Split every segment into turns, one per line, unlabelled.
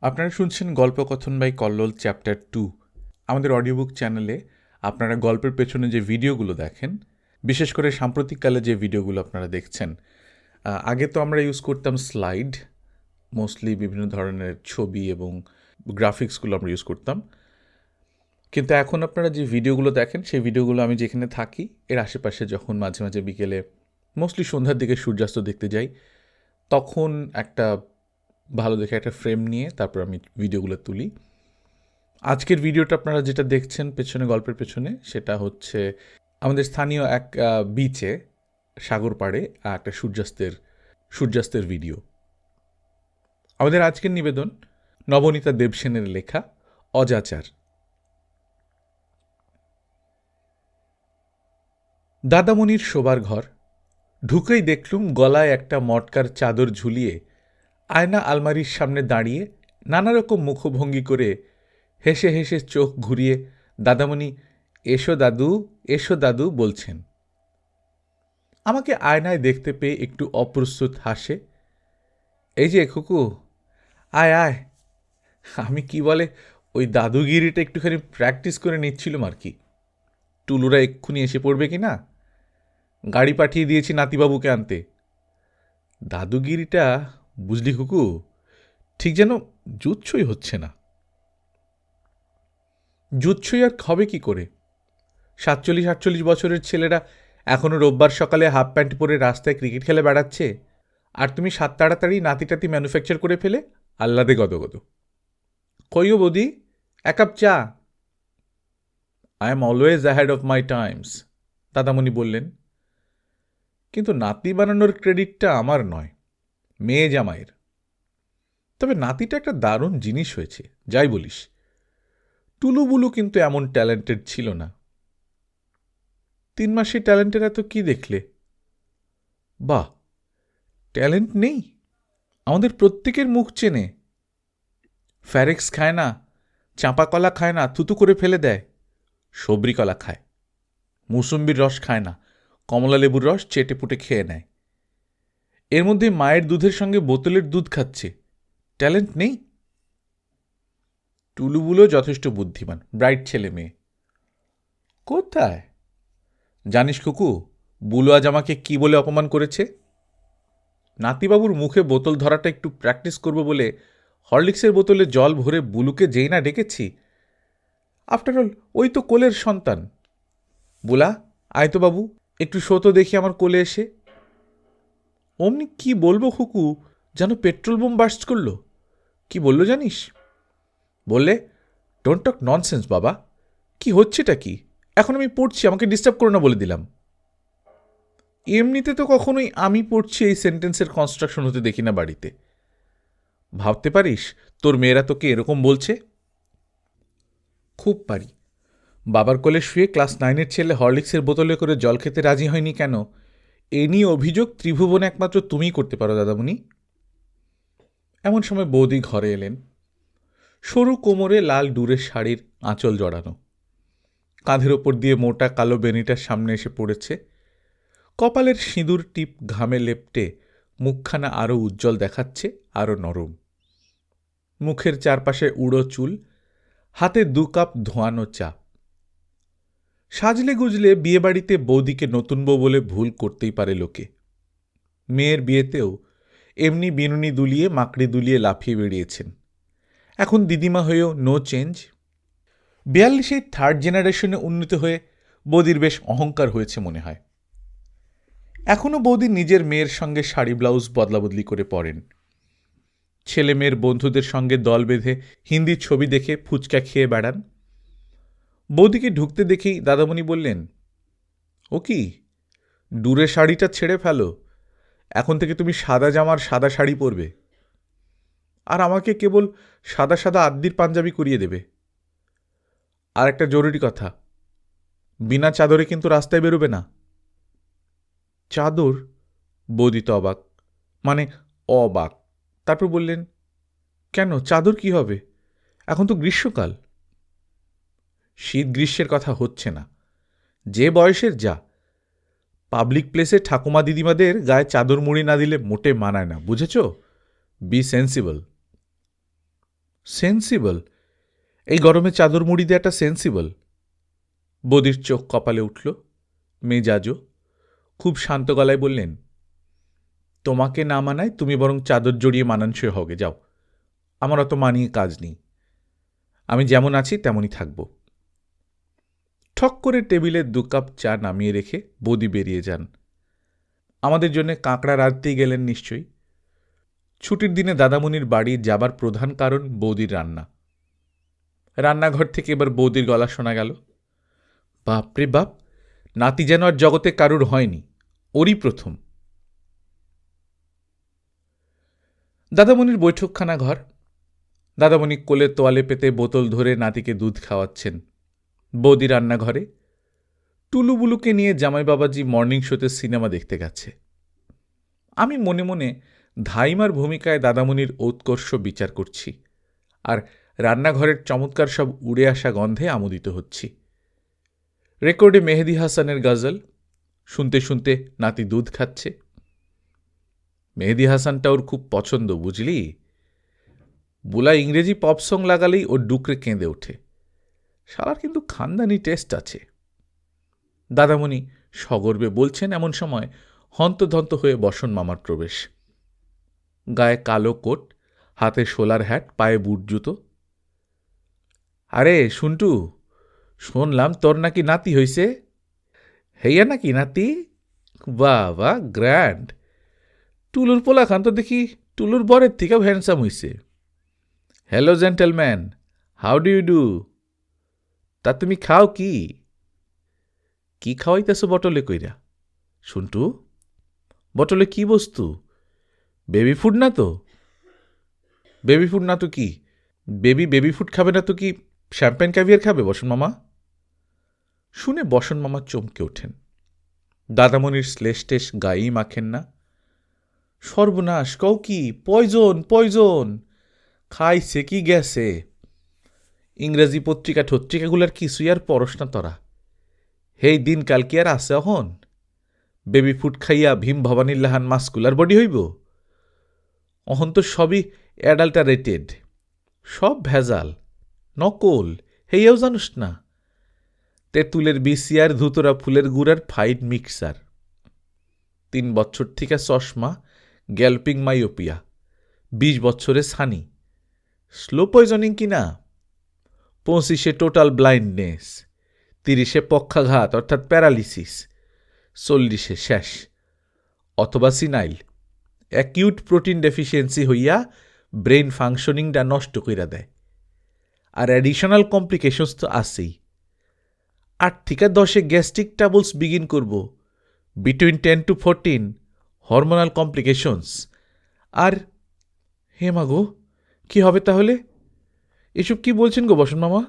আপনারা শুনছেন গল্পকথন by Kallol chapter 2। আমাদের অডিও বুক চ্যানেলে আপনারা গল্পের পেছনে যে ভিডিওগুলো দেখেন, বিশেষ করে সাম্প্রতিককালে যে ভিডিওগুলো আপনারা দেখছেন, আগে তো আমরা ইউজ করতাম স্লাইড, মোস্টলি বিভিন্ন ধরনের ছবি এবং গ্রাফিক্সগুলো আমরা ইউজ করতাম। কিন্তু এখন আপনারা যে ভিডিওগুলো দেখেন, সেই ভিডিওগুলো আমি যেখানে থাকি এর আশেপাশে যখন মাঝে মাঝে বিকেলে মোস্টলি সন্ধ্যার দিকে সূর্যাস্ত দেখতে যাই, তখন একটা ভালো দেখে একটা ফ্রেম নিয়ে তারপর আমি ভিডিওগুলো তুলি। আজকের ভিডিওটা আপনারা যেটা দেখছেন পেছনে, গল্পের পেছনে, সেটা হচ্ছে আমাদের স্থানীয় এক বিচে, সাগর পাড়ে একটা সূর্যাস্তের ভিডিও। আমাদের আজকের নিবেদন নবনীতা দেবসেনের লেখা অজাচার। দাদামণির শোবার ঘর। ঢুকেই দেখলুম গলায় একটা মটকার চাদর ঝুলিয়ে আয়না আলমারির সামনে দাঁড়িয়ে নানা রকম মুখভঙ্গি করে হেসে হেসে চোখ ঘুরিয়ে দাদামণি এসো দাদু, এসো দাদু বলছেন। আমাকে আয়নায় দেখতে পেয়ে একটু অপ্রস্তুত হাসে। এই যে খুকু, আয় আয়। আমি কি বলে ওই দাদুগিরিটা একটুখানি প্র্যাকটিস করে নিচ্ছিলাম আর কি। টুলুরা এক্ষুনি এসে পড়বে কি না। গাড়ি পাঠিয়ে দিয়েছি নাতিবাবুকে আনতে। দাদুগিরিটা বুঝলি খুকু, ঠিক যেন জুৎসই হচ্ছে না। জুৎসই আর হবে কি করে? 47-48 বছরের ছেলেরা এখনও রোববার সকালে হাফ প্যান্ট পরে রাস্তায় ক্রিকেট খেলে বেড়াচ্ছে, আর তুমি সাত তাড়াতাড়ি নাতিটাতি ম্যানুফ্যাকচার করে ফেলে আহ্লাদে গদগদ। কইও বৌদি, এক কাপ চা। I am always ahead of my times, দাদামণি বললেন। কিন্তু নাতি বানানোর ক্রেডিটটা আমার নয়, মেয়ে জামাইয়ের। তবে নাতিটা একটা দারুণ জিনিস হয়েছে, যাই বলিস। টুলুবুলু কিন্তু এমন ট্যালেন্টেড ছিল না। 3 মাসে ট্যালেন্টের এত কি দেখলে? বাহ, ট্যালেন্ট নেই? আমাদের প্রত্যেকের মুখ চেনে। ফ্যারেক্স খায় না, চাঁপা কলা খায় না, থুতু করে ফেলে দেয়। সবরি কলা খায়। মুসম্বির রস খায় না, কমলা লেবুর রস চেটে পুটে খেয়ে নেয়। এর মধ্যে মায়ের দুধের সঙ্গে বোতলের দুধ খাচ্ছে। ট্যালেন্ট নেই? টুলুবুলো যথেষ্ট বুদ্ধিমান, ব্রাইট ছেলে মেয়ে। কোথায়? জানিস কুকু, বুলু আজ আমাকে কি বলে অপমান করেছে? নাতিবাবুর মুখে বোতল ধরাটা একটু প্র্যাকটিস করব বলে হরলিক্সের বোতলে জল ভরে বুলুকে যেই না ডেকেছি। আফটার অল ওই তো কোলের সন্তান। বুলা, আয় তো বাবু, একটু শোতো দেখি আমার কোলে এসে। অমনি কি বলবো খুকু, যেন পেট্রোল বোম বার্স্ট করলো। কি বললো জানিস? বললে, ডোন্ট টক ননসেন্স বাবা। কি হচ্ছেটা কি? এখন আমি পড়ছি, আমাকে ডিস্টার্ব করো না বলে দিলাম। এমনিতে তো কখনোই আমি পড়ছি এই সেন্টেন্সের কনস্ট্রাকশন হতে দেখি না বাড়িতে। ভাবতে পারিস তোর মেয়েরা তোকে এরকম বলছে? খুব পারি। বাবার কোলে শুয়ে ক্লাস 9-এর ছেলে হরলিক্সের বোতলে করে জল খেতে রাজি হয়নি কেন, এ নিয়ে অভিযোগ ত্রিভুবনে একমাত্র তুমিই করতে পারো দাদামণি। এমন সময় বৌদি ঘরে এলেন। সরু কোমরে লাল ডুরের শাড়ির আঁচল জড়ানো, কাঁধের ওপর দিয়ে মোটা কালো বেনিটার সামনে এসে পড়েছে। কপালের সিঁদুর টিপ ঘামে লেপটে মুখখানা আরও উজ্জ্বল দেখাচ্ছে, আরও নরম। মুখের চারপাশে উড়ো চুল, হাতে 2 কাপ ধোয়ানো চা। সাজলে গুজলে বিয়েবাড়িতে বৌদিকে নতুন বউ বলে ভুল করতেই পারে লোকে। মেয়ের বিয়েতেও এমনি বিনুনি দুলিয়ে মাকড়ি দুলিয়ে লাফিয়ে বেরিয়েছেন। এখন দিদিমা হয়েও নো চেঞ্জ। 42-এ 3rd জেনারেশনে উন্নীত হয়ে বৌদির বেশ অহংকার হয়েছে মনে হয়। এখনও বৌদি নিজের মেয়ের সঙ্গে শাড়ি ব্লাউজ বদলাবদলি করে পরেন। ছেলে মেয়ের বন্ধুদের সঙ্গে দল বেঁধে হিন্দি ছবি দেখে ফুচকা খেয়ে বেড়ান। বৌদিকে ঢুকতে দেখেই দাদামণি বললেন, ও কি, ডুরে শাড়িটা ছেড়ে ফেলো, এখন থেকে তুমি সাদা জামার সাদা শাড়ি পরবে, আর আমাকে কেবল সাদা সাদা আদ্যির পাঞ্জাবি করিয়ে দেবে। আর একটা জরুরি কথা, বিনা চাদরে কিন্তু রাস্তায় বেরোবে না। চাদর? বৌদি তো অবাক, মানে অবাক। তারপর বললেন, কেন, চাদর কি হবে? এখন তো গ্রীষ্মকাল। শীত গ্রীষ্মের কথা হচ্ছে না, যে বয়সের যা। পাবলিক প্লেসে ঠাকুমা দিদিমাদের গায়ে চাদর মুড়ি না দিলে মোটে মানায় না, বুঝেছ? Be sensible. সেন্সিবল? এই গরমে চাদর মুড়ি দেওয়াটা সেন্সিবল? বৌদির চোখ কপালে উঠল, মেজাজও। খুব শান্ত গলায় বললেন, তোমাকে না মানায় তুমি বরং চাদর জড়িয়ে মানানসই হগে, যাও। আমার অত মানিয়ে কাজ নেই। আমি যেমন আছি তেমনই থাকব। ঠক করে টেবিলে 2 কাপ চা নামিয়ে রেখে বৌদি বেরিয়ে যান। আমাদের জন্য কাঁকড়া রাঁধতেই গেলেন নিশ্চয়ই। ছুটির দিনে দাদামণির বাড়ি যাবার প্রধান কারণ বৌদির রান্না। রান্নাঘর থেকে এবার বৌদির গলা শোনা গেল, বাপরে বাপ, নাতি যেন আর জগতে কারুর হয়নি, ওরই প্রথম। দাদামণির বৈঠকখানা ঘর। দাদামণি কোলে তোয়ালে পেতে বোতল ধরে নাতিকে দুধ খাওয়াচ্ছেন। বৌদি রান্নাঘরে। টুলুবুলুকে নিয়ে জামাই বাবাজি মর্নিং শোতে সিনেমা দেখতে গেছে। আমি মনে মনে ধাইমার ভূমিকায় দাদামণির ঔৎকর্ষ বিচার করছি, আর রান্নাঘরের চমৎকার সব উড়ে আসা গন্ধে আমোদিত হচ্ছি। রেকর্ডে মেহেদি হাসানের গজল শুনতে শুনতে নাতি দুধ খাচ্ছে। মেহেদি হাসানটা ওর খুব পছন্দ, বুঝলি? বুলা ইংরেজি পপ সং লাগালেই ওর ডুকরে কেঁদে ওঠে। শালার কিন্তু খানদানি টেস্ট আছে। দাদামণি সগর্বে বলছেন, এমন সময় হন্তধন্ত হয়ে বসন মামার প্রবেশ। গায়ে কালো কোট, হাতে শোলার হ্যাট, পায়ে বুট জুতো। আরে শুন্টু, শুনলাম তোর নাকি নাতি হইছে। হেইয়া নাকি নাতি? বাহ বাহ, গ্র্যান্ড। টুলুর পোলা খান তো দেখি টুলুর বরের থেকেও হ্যান্ডসাম হইছে। Hello gentleman, how do you do? তা তুমি খাও কি? কি খাওয়াইতেছ বটলে কইরা? শুন্টু, বটলে কি বস্তু? বেবি ফুড না তো? বেবি ফুড না তো কি? বেবি ফুড খাবে না তো কি শ্যাম্পেন ক্যাভিয়ার খাবে বসন মামা? শুনে বসন মামা চমকে ওঠেন। দাদামণির শ্লেষ্টেশ গায়েই মাখেন না। সর্বনাশ, কও কি? Poison poison! খাইছে কি গেছে? ইংরেজি পত্রিকা ঠত্রিকাগুলার কিছুই আর পরশ না তরা। হেই দিনকাল কি আর আছে অহন? বেবি ফুড খাইয়া ভীম ভবানীর লাহান মাস্কুলার বডি হইব? অহন তো সবই অ্যাডাল্টারেটেড, সব ভেজাল, নকল। হেইয়াও জানুস না? তেঁতুলের বিসিয়ার, ধুতরা ফুলের গুড়ার ফাইন মিক্সার। 3 বছর থেকে চশমা, গ্যালপিং মাইওপিয়া, 20 বছরে সানি। স্লো পয়জনিং কিনা? 25-এ টোটাল ব্লাইন্ডনেস, 30-এ পক্ষাঘাত অর্থাৎ প্যারালিসিস, 40-এ শেষ। অথবা সিনাইল, অ্যাকিউট প্রোটিন ডেফিসিয়েন্সি হইয়া ব্রেইন ফাংশনিংটা নষ্ট কইরা দেয়। আর অ্যাডিশনাল কমপ্লিকেশনস তো আছেই। 8 থেকে 10-এ গ্যাস্ট্রিক ট্রাবলস বিগিন করব, বিটুইন 10 to 14 হরমোনাল কমপ্লিকেশনস। আর হে মাগো, কি হবে তাহলে? এসব কি বলছেন গো বসন মামা?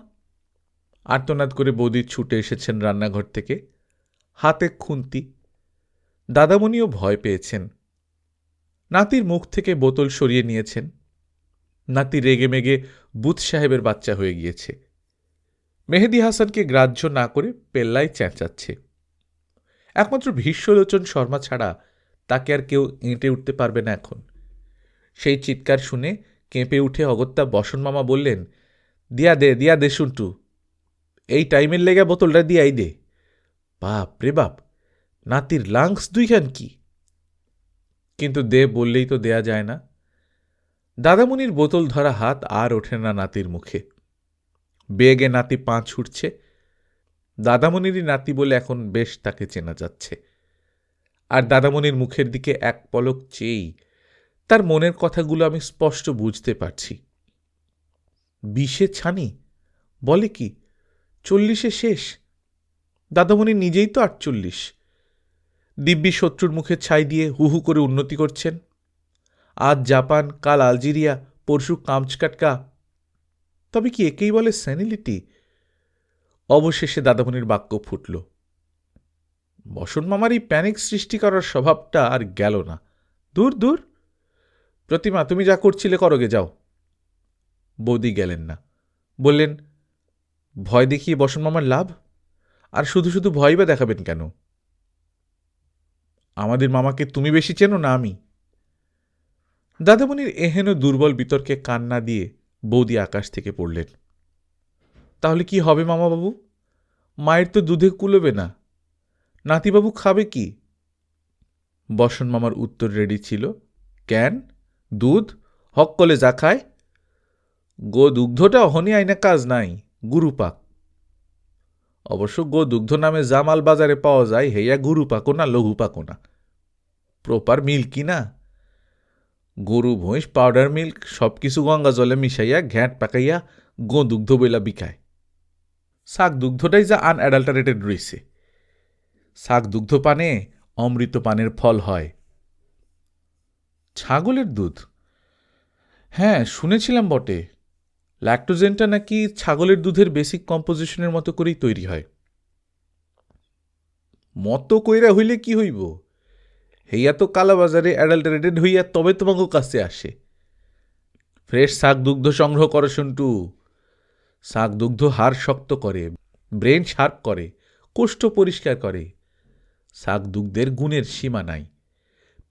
আর্তনাদ করে বৌদি ছুটে এসেছেন রান্নাঘর থেকে, হাতে খুন্তি। দাদামণিও ভয় পেয়েছেন। নাতির মুখ থেকে বোতল সরিয়ে নিয়েছেন। নাতি রেগে মেগে বুথ সাহেবের বাচ্চা হয়ে গিয়েছে। মেহেদি হাসানকে গ্রাহ্য না করে পেল্লায় চেঁচাচ্ছে। একমাত্র ভীষ্মলোচন শর্মা ছাড়া তাকে আর কেউ এঁটে উঠতে পারবে না এখন। সেই চিৎকার শুনে কেঁপে উঠে অগত্যা বসন মামা বললেন, দিয়া দে শুন্টু, এই টাইমের লেগে বোতলটা দিয়াই দে। বাপ রে বাপ, নাতির লাংস 2খান কি! কিন্তু দে বললেই তো দেয়া যায় না। দাদামণির বোতল ধরা হাত আর ওঠে না নাতির মুখে। বেগে নাতি পা ছুটছে। দাদামণিরই নাতি বলে এখন বেশ তাকে চেনা যাচ্ছে। আর দাদামণির মুখের দিকে এক পলক চেয়েই তার মনের কথাগুলো আমি স্পষ্ট বুঝতে পারছি। 20-এ ছানি বলে কি? 40-এ শেষ? দাদামণি নিজেই তো 48। দিব্যি শত্রুর মুখে ছাই দিয়ে হু হু করে উন্নতি করছেন। আজ জাপান, কাল আলজেরিয়া, পরশু কামচকাটকা। তবে কি একেই বলে সেনিলিটি? অবশেষে দাদামণির বাক্য ফুটল, বসন মামার এই প্যানিক সৃষ্টি করার স্বভাবটা আর গেল না। দূর দূর, প্রতিমা তুমি যা করছিলে করোগে, যাও। বৌদি গেলেন না, বললেন, ভয় দেখিয়ে বসন মামার লাভ? আর শুধু শুধু ভয় বা দেখাবেন কেন? আমাদের মামাকে তুমি বেশি চেনো না আমি? দাদামণির এহেন দুর্বল বিতর্কে কান না দিয়ে বৌদি আকাশ থেকে পড়লেন। তাহলে কি হবে মামাবাবু? মায়ের তো দুধে কুলোবে না, নাতিবাবু খাবে কি? বসন মামার উত্তর রেডি ছিল। কেন, দুধ হক কলে যা খায়। গো দুগ্ধটা অহনি আইনা কাজ নাই, গুরুপাক। অবশ্য গো দুগ্ধ নামে জামাল বাজারে পাওয়া যায়, হেয়া গুরুপাকো না লঘুপাকো না, প্রপার মিল্কই না। গরু ভৈঁস পাউডার মিল্ক সব কিছু গঙ্গা জলে মিশাইয়া ঘ্যাঁট পাকাইয়া গো দুগ্ধ বইলা বিকায়। শাক দুগ্ধটাই যা আনঅ্যাডাল্টারেটেড রইছে। শাক দুগ্ধ পানে অমৃত পানের ফল হয়। ছাগলের দুধ? হ্যাঁ, শুনেছিলাম বটে। ল্যাক্টোজেনটা নাকি ছাগলের দুধের বেসিক কম্পোজিশনের মতো করেই তৈরি হয়। মতো কইরা হইলে কি হইব, হেয়া তো কালাবাজারে অ্যাডাল্টারেটেড হইয়া তবে তোমাকে কাছে আসে। ফ্রেশ শাক দুগ্ধ সংগ্রহ করো সন্টু। শাক দুগ্ধ হাড় শক্ত করে, ব্রেন শার্প করে, কোষ্ঠ পরিষ্কার করে। শাক দুগ্ধের গুণের সীমা নাই।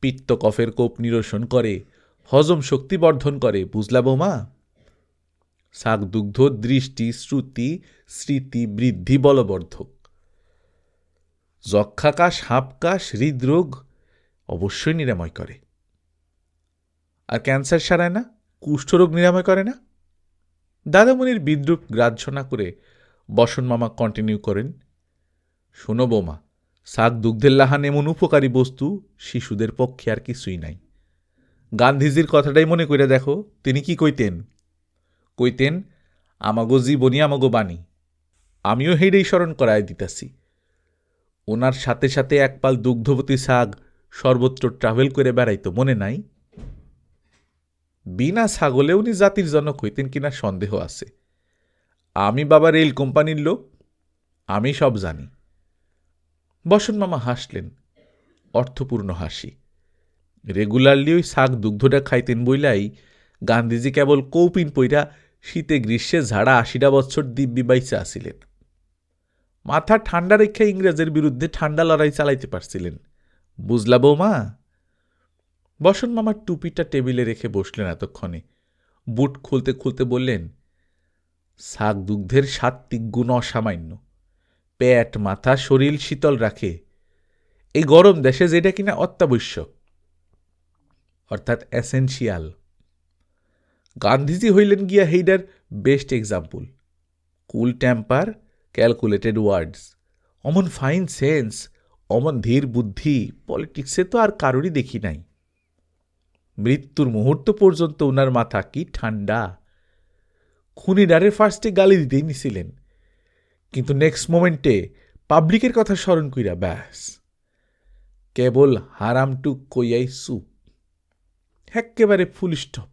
পিত্ত কফের কোপ নিরসন করে, হজম শক্তি বর্ধন করে, বুঝলা বৌমা? শাক দুগ্ধ দৃষ্টি, শ্রুতি, স্মৃতি বৃদ্ধি বলবর্ধক। যক্ষাকাশ, হাঁপকাশ, হৃদরোগ অবশ্যই নিরাময় করে। আর ক্যান্সার সারায় না, কুষ্ঠরোগ নিরাময় করে না? দাদামণির বিদ্রুপ গ্রাহ্য না করে বসন মামা কন্টিনিউ করেন। শোনো বৌমা, শাক দুগ্ধের লাহান এমন উপকারী বস্তু শিশুদের পক্ষে আর কিছুই নাই। গান্ধীজির কথাটাই মনে করে দেখো, তিনি কি কইতেন? কইতেন, আমাগো জীবনী আমাগো বাণী। আমিও হেইডেই স্মরণ করায় দিতাছি। ওনার সাথে সাথে এক পাল দুগ্ধবতী শাক সর্বত্র ট্রাভেল করে বেড়াইতো, মনে নাই? বিনা ছাগলে উনি জাতির জনক হইতেন কিনা সন্দেহ আছে। আমি বাবা রেল কোম্পানির লোক, আমি সব জানি। বসন মামা হাসলেন, অর্থপূর্ণ হাসি। রেগুলারলি ওই শাক দুগ্ধটা খাইতেন বইলাই গান্ধীজি কেবল কৌপিন পইরা শীতে গ্রীষ্মে ঝাড়া ৮০টা বছর দিব্যি বাইচা আসিলেন। মাথা ঠান্ডা রেখে ইংরেজের বিরুদ্ধে ঠান্ডা লড়াই চালাইতে পারছিলেন, বুঝলা বৌমা? বসন মামার টুপিটা টেবিলে রেখে বসলেন এতক্ষণে। বুট খুলতে খুলতে বললেন, শাক দুগ্ধের সাত্ত্বিক গুণ অসামান্য। পেট, মাথা, শরীর শীতল রাখে, এই গরম দেশে যেটা কিনা অত্যাবশ্যক, অর্থাৎ এসেনশিয়াল। গান্ধীজি হইলেন গিয়া হেইডার বেস্ট এক্সাম্পল। কুল টেম্পার, ক্যালকুলেটেড ওয়ার্ডস, অমন ফাইন সেন্স, অমন ধীর বুদ্ধি পলিটিক্সে তো আর কারোরই দেখি নাই। মৃত্যুর মুহূর্ত পর্যন্ত উনার মাথা কি ঠান্ডা। খুনিডারে ফার্স্টে গালি দিতেই নিছিলেন, কিন্তু নেক্সট মোমেন্টে পাবলিকের কথা স্মরণ কইরা ব্যাস কেবল হারামটুক কইয়াই সুপ, এক্কেবারে ফুল স্টপ।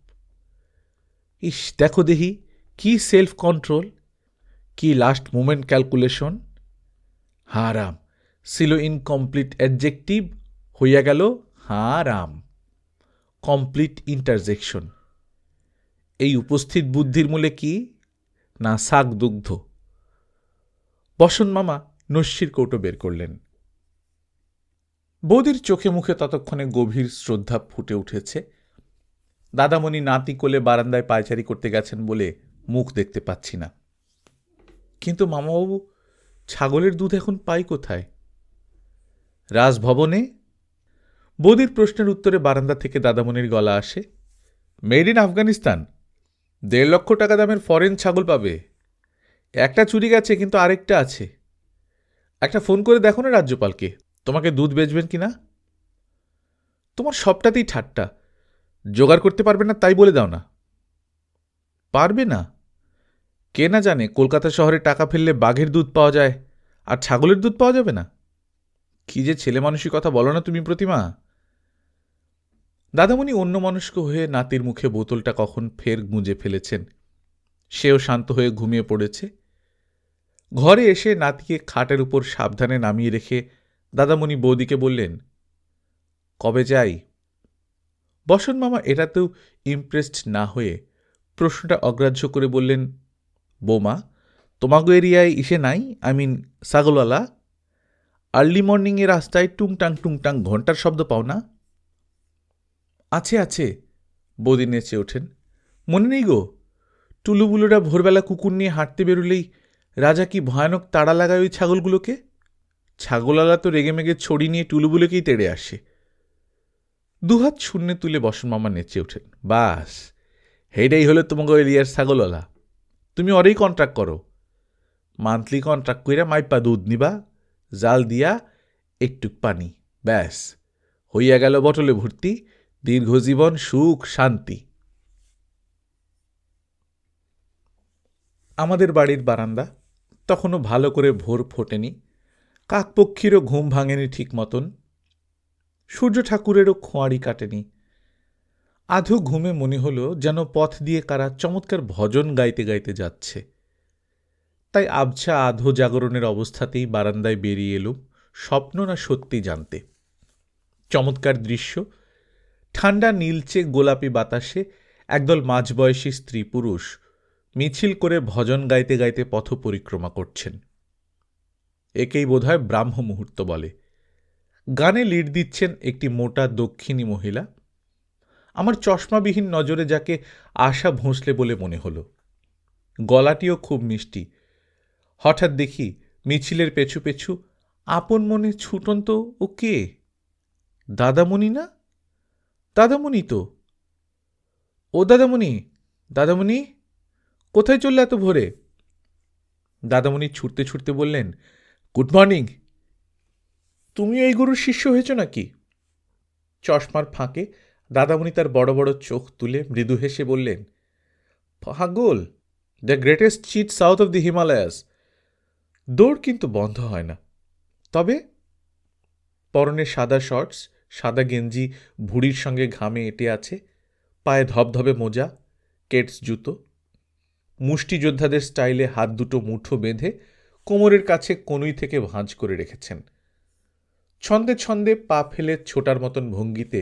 ইস, দেখো দেখি কি সেলফ কন্ট্রোল, কি লাস্ট মোমেন্ট ক্যালকুলেশন। হারাম ছিল ইনকমপ্লিট অ্যাডজেক্টিভ, হইয়া গেল হারাম, কমপ্লিট ইন্টারজেকশন। এই উপস্থিত বুদ্ধির মূলে কি না শাক দুগ্ধ। বসন মামা নস্যির কৌটো বের করলেন। বৌদির চোখে মুখে ততক্ষণে গভীর শ্রদ্ধা ফুটে উঠেছে। দাদামণি নাতি কোলে বারান্দায় পায়চারি করতে গেছেন বলে মুখ দেখতে পাচ্ছি না। কিন্তু মামাবাবু, ছাগলের দুধ এখন পাই কোথায়? রাজভবনে। বৌদির প্রশ্নের উত্তরে বারান্দা থেকে দাদামণির গলা আসে, মেড ইন আফগানিস্তান, ১.৫ লক্ষ টাকা দামের ফরেন ছাগল পাবে। একটা চুরি গেছে, কিন্তু আরেকটা আছে। একটা ফোন করে দেখো না রাজ্যপালকে, তোমাকে দুধ বেচবেন কিনা। তোমার সবটাতেই ঠাট্টা, জোগাড় করতে পারবে না তাই বলে দাও না। পারবে না? কে না জানে কলকাতা শহরে টাকা ফেললে বাঘের দুধ পাওয়া যায়, আর ছাগলের দুধ পাওয়া যাবে না? কি যে ছেলে মানুষই কথা বলো না তুমি প্রতিমা। দাদামণি অন্যমনস্ক হয়ে নাতির মুখে বোতলটা কখন ফের গুঁজে ফেলেছেন। সেও শান্ত হয়ে ঘুমিয়ে পড়েছে। ঘরে এসে নাতিকে খাটের উপর সাবধানে নামিয়ে রেখে দাদামণি বৌদিকে বললেন, কবে যাই? বসন মামা এটাতেও ইমপ্রেসড না হয়ে প্রশ্নটা অগ্রাহ্য করে বললেন, বৌমা, তোমাগো এরিয়ায় ইসে নাই, আই মিন ছাগলওয়ালা? আর্লি মর্নিংয়ে রাস্তায় টুংটাং টুংটাং ঘন্টার শব্দ পাও না? আছে আছে, বৌদি নেচে ওঠেন। মনে নেই গো, টুলুবুলুরা ভোরবেলা কুকুর নিয়ে হাঁটতে বেরোলেই রাজা কি ভয়ানক তাড়া লাগায় ওই ছাগলগুলোকে। ছাগলওয়ালা তো রেগেমেগে ছড়ি নিয়ে টুলুবুলুকেই তেড়ে আসে। দুহাত শূন্যে তুলে বসন মামা নেচে ওঠেন। বাস, হেইটাই হলো তোমাকে এরিয়ার ছাগলওয়ালা। তুমি ওরেই কন্ট্রাক্ট করো, মান্থলি কন্ট্রাক্ট কইরা মাইপা দুধ নিবা, জাল দিয়া একটুক পানি, ব্যাস হইয়া গেল বটলে ভর্তি দীর্ঘজীবন, সুখ, শান্তি। আমাদের বাড়ির বারান্দা তখনও ভালো করে ভোর ফোটেনি, কাকপক্ষীরও ঘুম ভাঙেনি ঠিক মতন, সূর্য ঠাকুরেরও খোঁয়ারি কাটেনি। আধো ঘুমে মনে হলো যেন পথ দিয়ে কারা চমৎকার ভজন গাইতে গাইতে যাচ্ছে। তাই আবছা আধো জাগরণের অবস্থাতেই বারান্দায় বেরিয়ে এলুম স্বপ্ন না সত্যি জানতে। চমৎকার দৃশ্য, ঠান্ডা নীলচে গোলাপি বাতাসে একদল মাঝবয়সী স্ত্রী পুরুষ মিছিল করে ভজন গাইতে গাইতে পথ পরিক্রমা করছেন। একেই বোধহয় ব্রাহ্ম মুহূর্ত বলে। গানে লিড দিচ্ছেন একটি মোটা দক্ষিণী মহিলা। আমার চশমাবিহীন নজরে যাকে আশা ভোঁসলে বলে মনে হল। গলাটিও খুব মিষ্টি। হঠাৎ দেখি মিছিলের পেছু পেছু আপন মনে ছুটন্ত ও কে? দাদামণি না? দাদামণি তো। ও দাদামণি, দাদামণি, কোথায় চললে এত ভোরে? দাদামণি ছুটতে ছুটতে বললেন, গুড মর্নিং। তুমিও এই গুরুর শিষ্য হয়েছ নাকি? চশমার ফাঁকে দাদামণি তার বড় বড় চোখ তুলে মৃদু হেসে বললেন, পাগল, the greatest cheat south of the Himalayas. দৌড় কিন্তু বন্ধ হয় না। তবে পরনে সাদা শর্টস, সাদা গেঞ্জি ভুড়ির সঙ্গে ঘামে এঁটে আছে, পায়ে ধবধবে মোজা, কেটস জুতো, মুষ্টিযোদ্ধাদের স্টাইলে হাত দুটো মুঠো বেঁধে কোমরের কাছে কনুই থেকে ভাঁজ করে রেখেছেন। ছন্দে ছন্দে পা ফেলে ছোটার মতন ভঙ্গিতে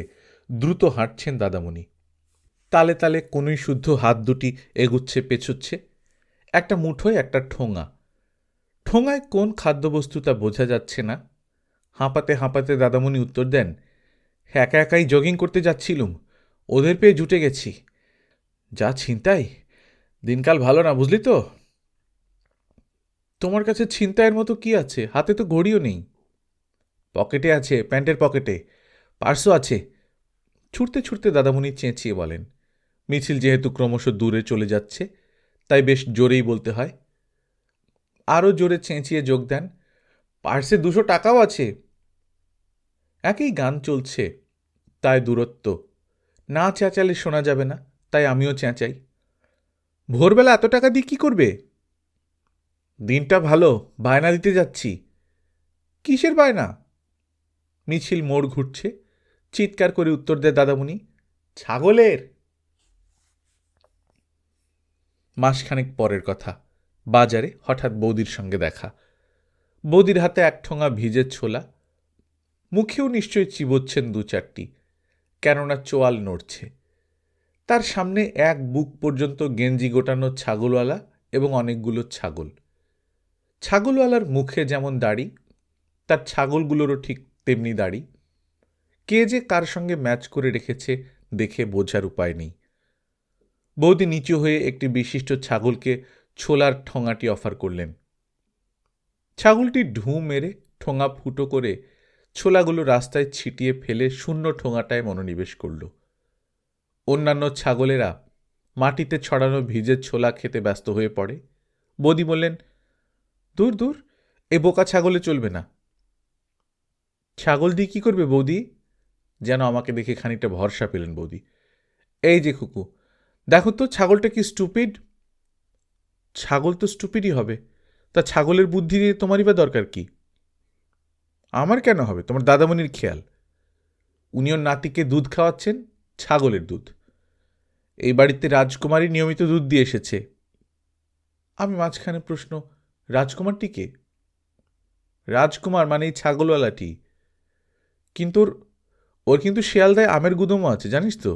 দ্রুত হাঁটছেন দাদামণি। তালে তালে কনুই শুদ্ধ হাত দুটি এগুচ্ছে পেছুচ্ছে। একটা মুঠোয় একটা ঠোঙা। ঠোঙায় কোন খাদ্যবস্তু তা বোঝা যাচ্ছে না। হাঁপাতে হাঁপাতে দাদামণি উত্তর দেন, একা একাই জগিং করতে যাচ্ছিলুম, ওদের পেয়ে জুটে গেছি। যা ছিনতাই, দিনকাল ভালো না, বুঝলি তো। তোমার কাছে ছিনতাইয়ের মতো কি আছে? হাতে তো ঘড়িও নেই। পকেটে আছে, প্যান্টের পকেটে, পার্সও আছে। ছুটতে ছুটতে দাদামণি চেঁচিয়ে বলেন। মিছিল যেহেতু ক্রমশ দূরে চলে যাচ্ছে, তাই বেশ জোরেই বলতে হয়। আরও জোরে চেঁচিয়ে যোগ দেন, পার্সে 200 টাকাও আছে। একই গান চলছে, তাই দূরত্ব। না চেঁচালে শোনা যাবে না, তাই আমিও চেঁচাই। ভোরবেলা এত টাকা দিয়ে কি করবে? দিনটা ভালো, বায়না দিতে যাচ্ছি। কিসের বায়না? মিছিল মোড় ঘুরছে, চিৎকার করে উত্তর দেয় দাদামণি, ছাগলের। মাসখানেক পরের কথা, বাজারে হঠাৎ বৌদির সঙ্গে দেখা। বৌদির হাতে এক ঠোঙা ভিজে ছোলা, মুখেও নিশ্চয়ই চিবোচ্ছেন 2-4টি, কেননা চোয়াল নড়ছে। তার সামনে এক বুক পর্যন্ত গেঞ্জি গোটানো ছাগলওয়ালা এবং অনেকগুলো ছাগল। ছাগলওয়ালার মুখে যেমন দাড়ি, তার ছাগলগুলোরও ঠিক তেমনি দাড়ি। কে যে কার সঙ্গে ম্যাচ করে রেখেছে দেখে বোঝার উপায় নেই। বৌদি নিচু হয়ে একটি বিশিষ্ট ছাগলকে ছোলার ঠোঙাটি অফার করলেন। ছাগলটি ঢুঁ মেরে ঠোঙা ফুটো করে ছোলাগুলো রাস্তায় ছিটিয়ে ফেলে শূন্য ঠোঙাটায় মনোনিবেশ করল। অন্যান্য ছাগলেরা মাটিতে ছড়ানো ভিজে ছোলা খেতে ব্যস্ত হয়ে পড়ে। বৌদি বললেন, দূর দূর, এ বোকা ছাগলে চলবে না। ছাগল দিয়ে কি করবে বৌদি? যেন আমাকে দেখে খানিকটা ভরসা পেলেন বৌদি। এই যে খুকু, দেখো তো ছাগলটা কি স্টুপিড। ছাগল তো স্টুপিডই হবে, তা ছাগলের বুদ্ধি দিয়ে তোমারই বা দরকার কি? আমার কেন হবে? তোমার দাদামণির খেয়াল। উনি ওর নাতিকে দুধ খাওয়াচ্ছেন, ছাগলের দুধ। এই বাড়িতে রাজকুমারী নিয়মিত দুধ দিয়ে এসেছে। আমি মাঝখানে প্রশ্ন, রাজকুমারটি কে? রাজকুমার মানে এই ছাগলওয়ালাটি। কিন্তু ওর কিন্তু শিয়ালদায় আমের গুদমও আছে, জানিস তো।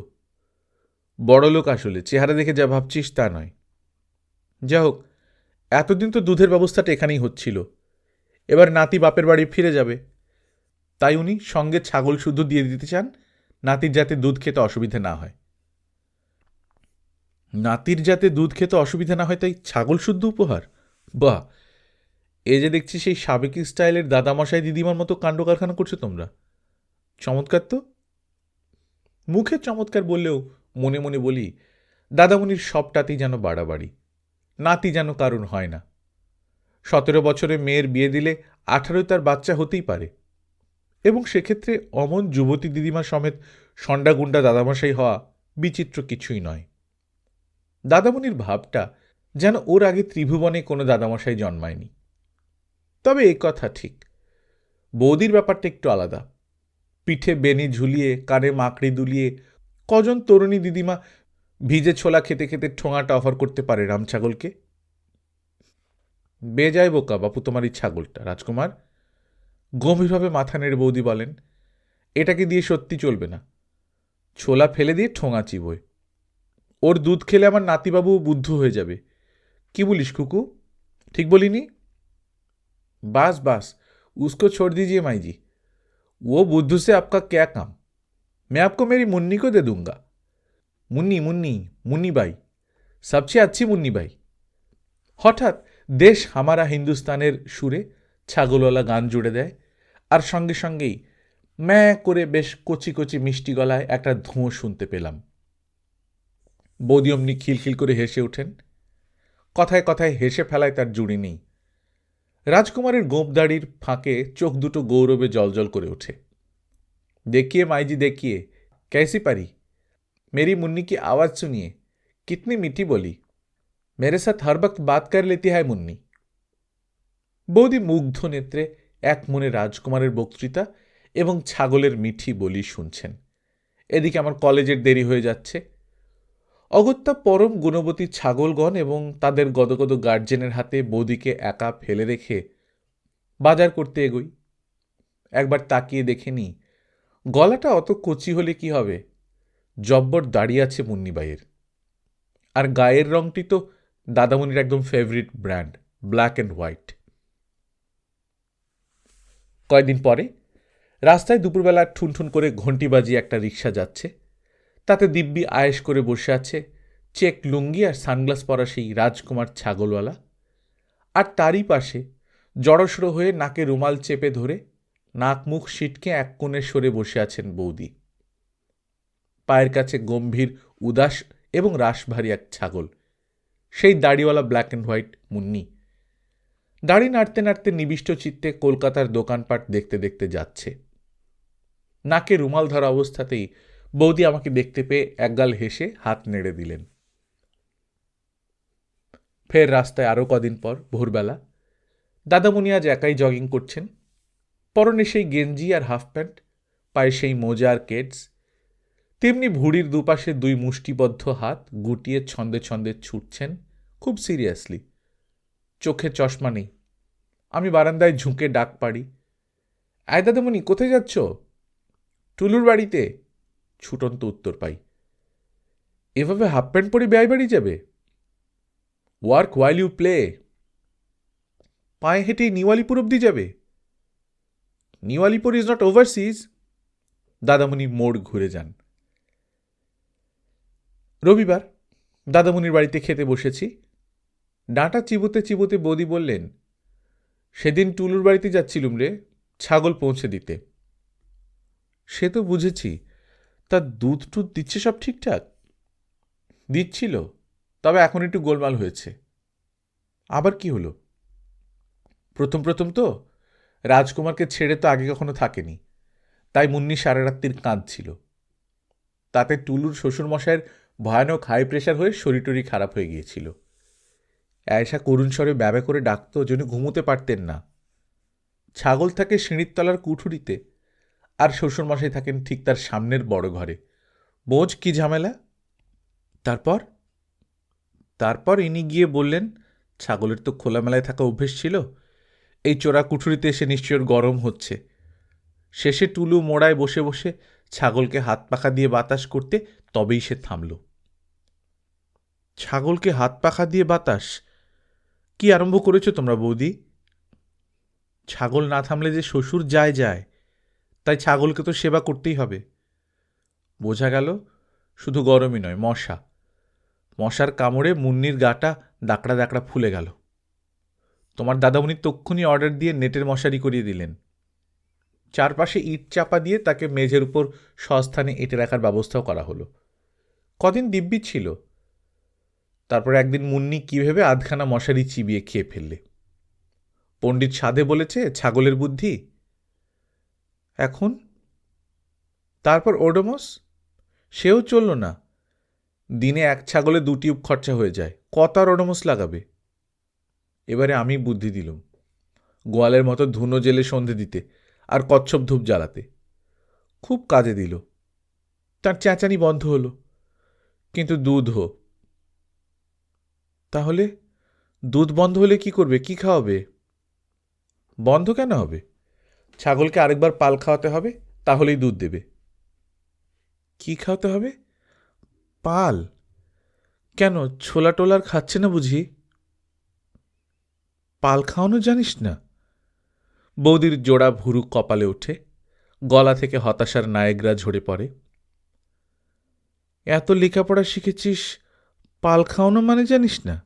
বড় লোক আসলে, চেহারা দেখে যা ভাবছিস তা নয়। যা হোক, এতদিন তো দুধের ব্যবস্থাটা এখানেই হচ্ছিল। এবার নাতি বাপের বাড়ি ফিরে যাবে, তাই উনি সঙ্গে ছাগল শুদ্ধ দিয়ে দিতে চান, নাতির যাতে দুধ খেতে অসুবিধে না হয়। নাতির যাতে দুধ খেতে অসুবিধা না হয় তাই ছাগল শুদ্ধ উপহার? বাহ, এ যে দেখছি সেই সাবেকি স্টাইলের দাদামশাই দিদিমার মতো কাণ্ড কারখানা করছো তোমরা। চমৎকার তো। মুখে চমৎকার বললেও মনে মনে বলি, দাদামণির সবটাতেই যেন বাড়াবাড়ি। নাতি যেন কারণ হয় না। 17 বছরে মেয়ের বিয়ে দিলে 18 তার বাচ্চা হতেই পারে, এবং সেক্ষেত্রে অমন যুবতী দিদিমা সমেত সন্ডাগুন্ডা দাদামশাই হওয়া বিচিত্র কিছুই নয়। দাদামণির ভাবটা যেন ওর আগে ত্রিভুবনে কোনো দাদামশাই জন্মায়নি। তবে এ কথা ঠিক, বৌদির ব্যাপারটা একটু আলাদা। পিঠে বেনি ঝুলিয়ে কানে মাকড়ি দুলিয়ে কজন তরুণী দিদিমা ভিজে ছোলা খেতে খেতে ঠোঙাটা অফার করতে পারে রামছাগলকে? বেজায় বোকা বাপু তোমার এই ছাগলটা, রাজকুমার। গম্ভীরভাবে মাথা নেড়ে বৌদি বলেন, এটাকে দিয়ে সত্যি চলবে না। ছোলা ফেলে দিয়ে ঠোঙা চিবোয়। ওর দুধ খেলে আমার নাতিবাবু বুদ্ধ হয়ে যাবে। কি বলিস কুকু, ঠিক বলিনি? বাস বাস, उसको छोड़ दीजिए माई जी। वो बुद्धू से आपका क्या काम? मैं आपको मेरी मुन्नी को दे दूंगा। मुन्नी मुन्नी मुन्नी बाई, सबसे अच्छी मुन्नी बाई। হঠাৎ দেশ হামারা হিন্দুস্তানের সুরে ছাগলওয়ালা গান জুড়ে দেয়, আর সঙ্গে সঙ্গেই ম্যাঁ করে বেশ কচি কচি মিষ্টি গলায় একটা ধোঁ শুনতে পেলাম। বৌদি অমনি খিলখিল করে হেসে ওঠেন। কথায় কথায় হেসে ফেলায় তার জুড়ি নেই। রাজকুমারের গোঁপদাড়ির ফাঁকে চোখ দুটো গৌরবে জলজল করে ওঠে। देखिए माई जी देखिए, कैसी परी, मेरी मुन्नी की आवाज सुनिए, कितनी मीठी बोली, मेरे साथ हर वक्त बात कर लेती है मुन्नी। বৌদি মুগ্ধ নেত্রে এক মনে রাজকুমারের বক্তৃতা এবং ছাগলের মিঠি বলি শুনছেন। এদিকে আমার কলেজের দেরি হয়ে যাচ্ছে। অগত্যা পরম গুণবতী ছাগলগণ এবং তাদের গদগদ গার্জেনের হাতে বৌদিকে একা ফেলে রেখে বাজার করতে এগোই। একবার তাকিয়ে দেখে নি, গলাটা অত কচি হলে কি হবে, জব্বর দাঁড়িয়ে আছে মুন্নিবাইয়ের। আর গায়ের রংটি তো দাদামণির একদম favourite brand, black and white. কয়েকদিন পরে রাস্তায় দুপুরবেলা ঠুনঠুন করে ঘণ্টি বাজিয়ে একটা রিক্সা যাচ্ছে। তাতে দিব্যি আয়েশ করে বসে আছে চেক লুঙ্গি আর সানগ্লাস পরা সেই রাজকুমার ছাগলওয়ালা। আর তারই পাশে জড়সড়ো হয়ে নাকে রুমাল চেপে ধরে নাক মুখ সিটকে এক কোণে সরে বসে আছেন বৌদি। পায়ের কাছে গম্ভীর উদাস এবং রাশভারী এক ছাগল, সেই দাড়িওয়ালা ব্ল্যাক অ্যান্ড হোয়াইট মুন্নি। দাড়ি নাড়তে নাড়তে নিবিষ্ট চিত্তে কলকাতার দোকানপাট দেখতে দেখতে যাচ্ছে। নাকে রুমাল ধরা অবস্থাতেই বৌদি আমাকে দেখতে পেয়ে একগাল হেসে হাত নেড়ে দিলেন। ফের রাস্তায় আরও কদিন পর ভোরবেলা দাদামণি আজ একাই জগিং করছেন। পরনে সেই গেঞ্জি আর হাফ প্যান্ট, পায়ে সেই মোজা আর কেডস। তেমনি ভুঁড়ির দুপাশে দুই মুষ্টিবদ্ধ হাত গুটিয়ে ছন্দে ছন্দে ছুটছেন খুব সিরিয়াসলি। চোখে চশমা নেই। আমি বারান্দায় ঝুঁকে ডাক পাড়ি, আয় দাদামণি, কোথায় যাচ্ছ? টুলুর বাড়িতে, ছুটন্ত উত্তর পাই। এভাবে হাফ প্যান্ট পরে বেয়াই বাড়ি যাবে? Work while you play. পায়ে হেঁটেই নিওয়ালিপুর অব্দি যাবে? Newalipur is not overseas. দাদামণি মোড় ঘুরে যান। রবিবার দাদামণির বাড়িতে খেতে বসেছি। ডাঁটা চিবোতে চিবোতে বৌদি বললেন, সেদিন টুলুর বাড়িতে যাচ্ছিলুম রে, ছাগল পৌঁছে দিতে। সে তো বুঝেছি, তার দুধ টুধ দিচ্ছে সব ঠিকঠাক? দিচ্ছিল, তবে এখন একটু গোলমাল হয়েছে। আবার কি হলো? প্রথম প্রথম তো রাজকুমারকে ছেড়ে তো আগে কখনো থাকেনি, তাই মুন্নি সারা রাত্রির কাঁদছিল। তাতে টুলুর শ্বশুরমশাইয়ের ভয়ানক হাই প্রেশার হয়ে শরীর টরি খারাপ হয়ে গিয়েছিল। আয়েশা করুণ স্বরে ব্যাবে করে ডাকত, যেন ঘুমোতে পারতেন না। ছাগল থাকে সিঁড়ির তলার কুঠুরিতে, আর শ্বশুরমশাই থাকেন ঠিক তার সামনের বড় ঘরে। বোঝ কি ঝামেলা। তারপর তারপর ইনি গিয়ে বললেন, ছাগলের তো খোলামেলায় থাকা অভ্যেস ছিল, এই চোরা কুঠুরিতে এসে নিশ্চয় গরম হচ্ছে। শেষে টুলু মোড়ায় বসে বসে ছাগলকে হাত পাখা দিয়ে বাতাস করতে, তবেই সে থামল। ছাগলকে হাত পাখা দিয়ে বাতাস? কি আরম্ভ করেছ তোমরা বৌদি? ছাগল না থামলে যে শ্বশুর যায় যায়, তাই ছাগলকে তো সেবা করতেই হবে। বোঝা গেল শুধু গরমই নয়, মশা মশার কামড়ে মুন্নির গাটা দাকড়া দাকড়া ফুলে গেল। তোমার দাদামণি তক্ষুনি অর্ডার দিয়ে নেটের মশারি করিয়ে দিলেন। চারপাশে ইট চাপা দিয়ে তাকে মেঝের উপর সস্থানে এঁটে রাখার ব্যবস্থাও করা হলো। কদিন দিব্যি ছিল। তারপর একদিন মুন্নি কী ভেবে আধখানা মশারি চিবিয়ে খেয়ে ফেললে। পণ্ডিত সাধে বলেছে ছাগলের বুদ্ধি। এখন তারপর ওডোমস, সেও চলল না। দিনে এক ছাগলে 2 টিউব খরচা হয়ে যায়, কত আর ওডোমস লাগাবে। এবারে আমি বুদ্ধি দিলুম, গোয়ালের মতো ধুনো জেলে সন্ধে দিতে আর কচ্ছপ ধূপ জ্বালাতে। খুব কাজে দিল। তার চেঁচানি বন্ধ হলো। কিন্তু দুধও। তাহলে দুধ বন্ধ হলে কি করবে, কি খাওয়াবে? বন্ধ কেন হবে? ছাগলকে আরেকবার পাল খাওয়াতে হবে, তাহলেই দুধ দেবে। কি খাওয়াতে হবে? পাল? কেন, ছোলা টোলার খাচ্ছে না বুঝি? পাল খাওয়ানো জানিস না? বৌদির জোড়া ভুরু কপালে ওঠে, গলা থেকে হতাশার নায়েগ্রা ঝরে পড়ে। এত লেখাপড়া শিখেছিস, পাল খাওয়ানো মানে জানিস না?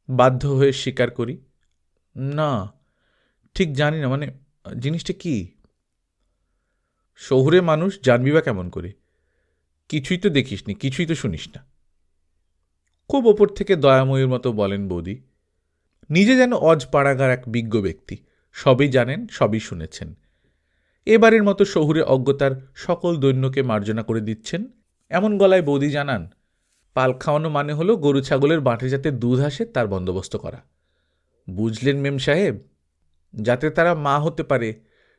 বাধ্য হয়ে স্বীকার করি, না ঠিক জানি না, মানে জিনিসটা কি? শহুরে মানুষ, জানবি বা কেমন করে? কিছুই তো দেখিসনি, কিছুই তো শুনিস না। খুব ওপর থেকে দয়াময়ীর মতো বলেন বৌদি। নিজে যেন অজপাড়াগার এক বিজ্ঞ ব্যক্তি, সবই জানেন, সবই শুনেছেন। এবারের মতো শহুরে অজ্ঞতার সকল দৈন্যকে মার্জনা করে দিচ্ছেন এমন গলায় বৌদি জানান, পাল খাওয়ানো মানে হলো গরু ছাগলের বাঁটে যাতে দুধ আসে তার বন্দোবস্ত করা। বুঝলেন মেম সাহেব? যাতে তারা মা হতে পারে,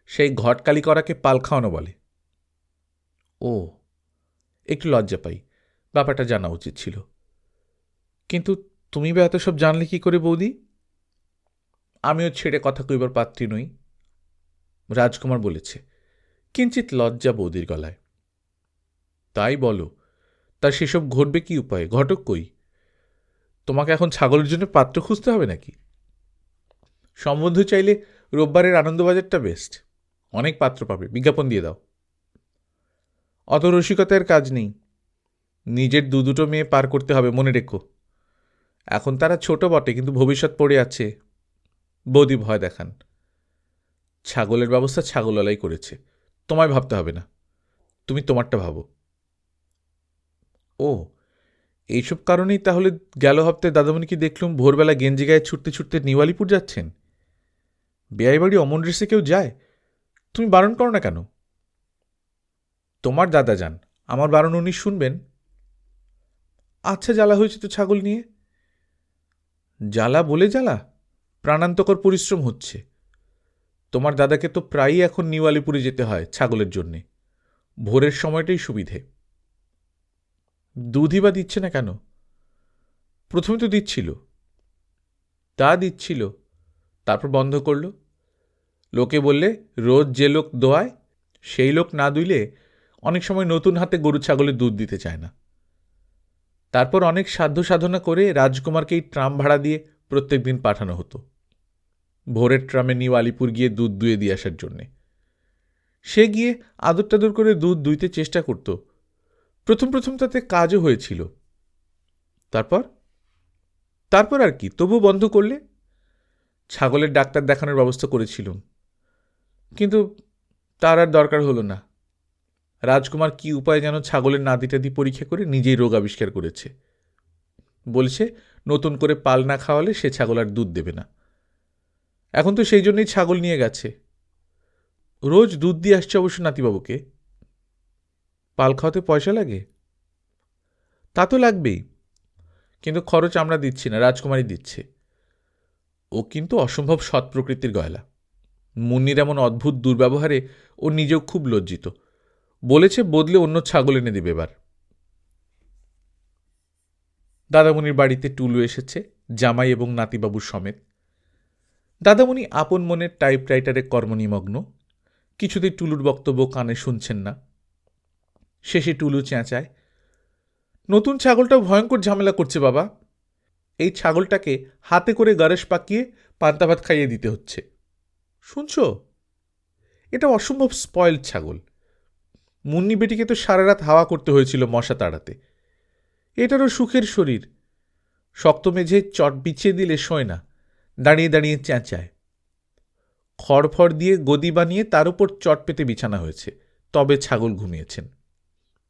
সেই ঘটকালি করাকে পাল খাওয়ানো বলে। ও, একটু লজ্জা পাই, ব্যাপারটা জানা উচিত ছিল। কিন্তু তুমি বা এত সব জানলে কি করে বৌদি? আমিও ছেড়ে কথা কইবার পাত্রী নই, রাজকুমার বলেছে, কিঞ্চিত লজ্জা বৌদির গলায়। তাই বলো, তা সেসব ঘটবে কি উপায়ে? ঘটক কই? তোমাকে এখন ছাগলের জন্য পাত্র খুঁজতে হবে নাকি? সম্বন্ধ চাইলে রোববারের আনন্দবাজারটা বেস্ট, অনেক পাত্র পাবে, বিজ্ঞাপন দিয়ে দাও। অত রসিকতার কাজ নেই, নিজের 2-2 মেয়ে পার করতে হবে, মনে রেখো। এখন তারা ছোট বটে, কিন্তু ভবিষ্যৎ পড়ে আছে। বৌদি ভয় দেখান। ছাগলের ব্যবস্থা ছাগলওয়ালাই করেছে, তোমায় ভাবতে হবে না, তুমি তোমারটা ভাবো। ও, এইসব কারণেই তাহলে গেল হপ্তায় দাদামণিকে দেখলুম ভোরবেলা গেঞ্জি গায়ে ছুটতে ছুটতে নিওয়ালিপুর যাচ্ছেন। বেয়াই বাড়ি অমন ড্রেসে কেউ যায়? তুমি বারণ করো না কেন? তোমার দাদা যান, আমার বারণ উনি শুনবেন? আচ্ছা, জ্বালা হয়েছে তো ছাগল নিয়ে। জ্বালা বলে জ্বালা, প্রাণান্তকর পরিশ্রম হচ্ছে। তোমার দাদাকে তো প্রায়ই এখন নিউ আলিপুরে যেতে হয় ছাগলের জন্যে। ভোরের সময়টাই সুবিধে। দুধই বা দিচ্ছে না কেন? প্রথমে তো দিচ্ছিল। তা দিচ্ছিল, তারপর বন্ধ করল। লোকে বললে রোজ যে লোক দোয়ায় সেই লোক না দুইলে অনেক সময় নতুন হাতে গরু ছাগলের দুধ দিতে চায় না। তারপর অনেক সাধ্য সাধনা করে রাজকুমারকেই ট্রাম ভাড়া দিয়ে প্রত্যেক দিন পাঠানো হতো ভোরের ট্রামে নিউ আলিপুর গিয়ে দুধ দুয়ে দিয়ে আসার জন্যে। সে গিয়ে আদর টাদর করে দুধ দুইতে চেষ্টা করত। প্রথম প্রথম তাতে কাজও হয়েছিল। তারপর তারপর আর কি, তবু বন্ধ করলে। ছাগলের ডাক্তার দেখানোর ব্যবস্থা করেছিলুম, কিন্তু তার আর দরকার হলো না। রাজকুমার কি উপায় যেন ছাগলের নাদিটাদি পরীক্ষা করে নিজেই রোগ আবিষ্কার করেছে। বলছে নতুন করে পাল না খাওয়ালে সে ছাগল আর দুধ দেবে না। এখন তো সেই জন্যই ছাগল নিয়ে গেছে। রোজ দুধ দিয়ে আসছে অবশ্য নাতিবাবুকে। পাল খাওয়াতে পয়সা লাগে? তা তো লাগবেই, কিন্তু খরচ আমরা দিচ্ছি না, রাজকুমারই দিচ্ছে। ও কিন্তু অসম্ভব সৎ প্রকৃতির গয়লা। মুন্নির এমন অদ্ভুত দুর্ব্যবহারে ও নিজেও খুব লজ্জিত। বলেছে বদলে অন্য ছাগল এনে দেবে এবার। দাদামণির বাড়িতে টুলু এসেছে, জামাই এবং নাতিবাবুর সমেত। দাদামণি আপন মনের টাইপরাইটারে কর্মনিমগ্ন, কিছুতেই টুলুর বক্তব্য কানে শুনছেন না। শেষে টুলু চেঁচায়, নতুন ছাগলটাও ভয়ঙ্কর ঝামেলা করছে বাবা। এই ছাগলটাকে হাতে করে গারেস পাকিয়ে পান্তা ভাত খাইয়ে দিতে হচ্ছে, শুনছ? এটা অসম্ভব স্পয়েলড ছাগল। মুন্নি বেটিকে তো সারা রাত হাওয়া করতে হয়েছিল মশা তাড়াতে। এটারও সুখের শরীর। শক্ত মেঝে চট বিছিয়ে দিলে শোয় না, দাঁড়িয়ে দাঁড়িয়ে চেঁচায়। খড়ফড় দিয়ে গদি বানিয়ে তার উপর চট পেতে বিছানা হয়েছে, তবে ছাগল ঘুমিয়েছেন।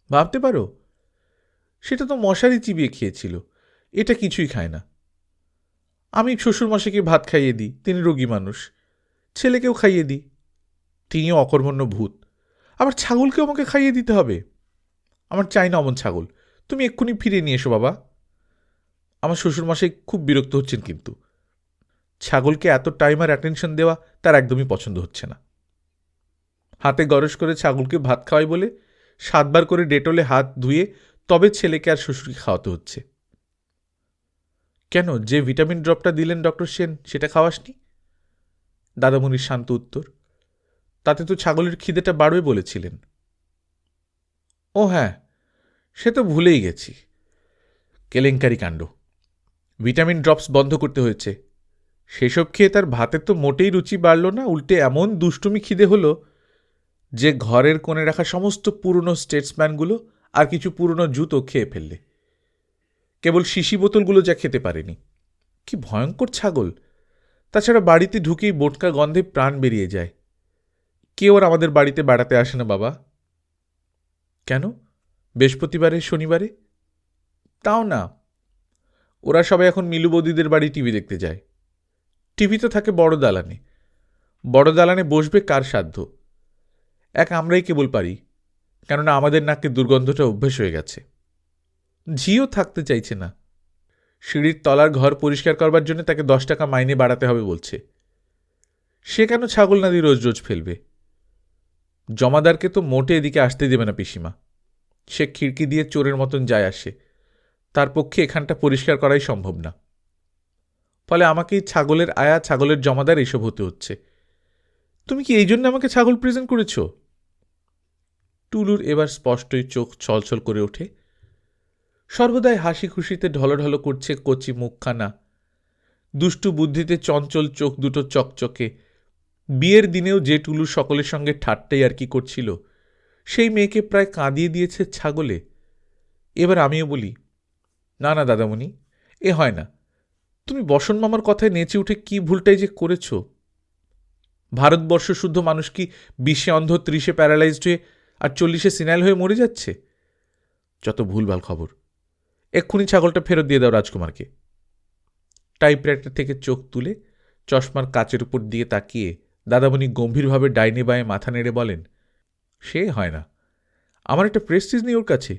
ভাবতে পারো, সেটা তো মশারি চিবিয়ে খেয়েছিল, এটা কিছুই খায় না। আমি শ্বশুরমশাইকে ভাত খাইয়ে দিই, তিনি রোগী মানুষ। ছেলেকেও খাইয়ে দিই, তিনিও অকর্মণ্য ভূত। আবার ছাগলকেও আমাকে খাইয়ে দিতে হবে? আমার চাই না অমন ছাগল। তুমি এক্ষুনি ফিরে নিয়ে এসো বাবা। আমার শ্বশুরমশাই খুব বিরক্ত হচ্ছেন, কিন্তু ছাগলকে এত টাইম আর অ্যাটেনশন দেওয়া তার একদমই পছন্দ হচ্ছে না। হাতে গরজ করে ছাগলকে ভাত খাওয়াই বলে 7 বার করে ডেটলে হাত ধুয়ে তবে ছেলেকে আর শ্বশুরকে খাওয়াতে হচ্ছে। কেন, যে ভিটামিন ড্রপটা দিলেন ডক্টর সেন, সেটা খাওয়াসনি? দাদামণির শান্ত উত্তর, তাতে তো ছাগলের খিদেটা বাড়বে বলেছিলেন। ও হ্যাঁ, সে তো ভুলেই গেছি। কেলেঙ্কারি কাণ্ড। ভিটামিন ড্রপস বন্ধ করতে হয়েছে। সেসব খেয়ে তার ভাতের তো মোটেই রুচি বাড়ল না, উল্টে এমন দুষ্টুমি খিদে হলো যে ঘরের কোণে রাখা সমস্ত পুরনো স্টেটসম্যানগুলো আর কিছু পুরনো জুতো খেয়ে ফেললে। কেবল শিশি বোতলগুলো যা খেতে পারেনি। কি ভয়ঙ্কর ছাগল! তাছাড়া বাড়িতে ঢুকেই বোটকা গন্ধে প্রাণ বেরিয়ে যায়। কেউ আর আমাদের বাড়িতে বেড়াতে আসে না বাবা। কেন, বৃহস্পতিবারে শনিবারে? তাও না, ওরা সবাই এখন মিলু বৌদিদের বাড়ি টিভি দেখতে যায়। টিভি তো থাকে বড় দালানে। বড় দালানে বসবে কার সাধ্য? এক আমরাই কেবল পারি, কেননা আমাদের নাকে দুর্গন্ধটা অভ্যেস হয়ে গেছে। ঝিও থাকতে চাইছে না। সিঁড়ির তলার ঘর পরিষ্কার করবার জন্য তাকে 10 টাকা মাইনে বাড়াতে হবে বলছে। সে কেন ছাগল না দিয়ে রোজ রোজ ফেলবে? জমাদারকে তো মোটে এদিকে আসতে দেবে না পিসিমা। সে খিড়কি দিয়ে চোরের মতন যায় আসে, তার পক্ষে এখানটা পরিষ্কার করাই সম্ভব না। ফলে আমাকেই ছাগলের আয়া, ছাগলের জমাদার এসব হতে হচ্ছে। তুমি কি এই জন্য আমাকে ছাগল প্রেজেন্ট করেছ? টুলুর এবার স্পষ্টই চোখ ছলছল করে ওঠে। সর্বদাই হাসি খুশিতে ঢলঢল করছে কচি মুখখানা, দুষ্টু বুদ্ধিতে চঞ্চল চোখ দুটো চকচকে। বিয়ের দিনেও যে টুলু সকলের সঙ্গে ঠাট্টাই আর কি করছিল, সেই মেয়েকে প্রায় কাঁদিয়ে দিয়েছে ছাগলে। এবার আমিও বলি, না না দাদামণি, এ হয় না। তুমি বসন মামার কথায় নেচে উঠে কি ভুলটাই যে করেছ। ভারতবর্ষ শুদ্ধ মানুষ কি 20 অন্ধ, 30 প্যারালাইজড হয়ে আর 40 সিনাইল হয়ে মরে যাচ্ছে? যত ভুলভাল খবর। এক্ষুনি ছাগলটা ফেরত দিয়ে দাও রাজকুমারকে। টাইপরাইটার থেকে চোখ তুলে চশমার কাচের উপর দিয়ে তাকিয়ে দাদামণি গম্ভীরভাবে ডাইনে বাঁয়ে মাথা নেড়ে বলেন, সে হয় না। আমার একটা প্রেস্টিজ নেই ওর কাছে।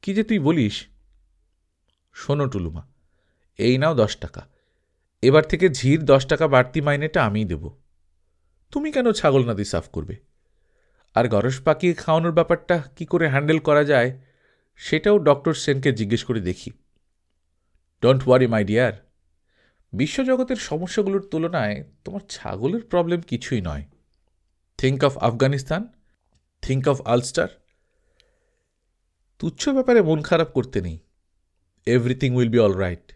কি যে তুই বলিস! শোনো টুলুমা, এই নাও 10 টাকা। এবার থেকে ঝির 10 টাকা বাড়তি মাইনেটা আমিই দেব। তুমি কেন ছাগল নাদি সাফ করবে? আর গরস পাকিয়ে খাওয়ানোর ব্যাপারটা কি করে হ্যান্ডেল করা যায়, সেটাও ডক্টর সেনকে জিজ্ঞেস করে দেখি। ডোন্ট ওয়ারি মাই ডিয়ার, বিশ্বজগতের সমস্যাগুলোর তুলনায় তোমার ছাগলের প্রবলেম কিছুই নয়। Think of Afghanistan, think of Ulster. তুচ্ছ ব্যাপারে মন খারাপ করতে নেই। Everything will be all right.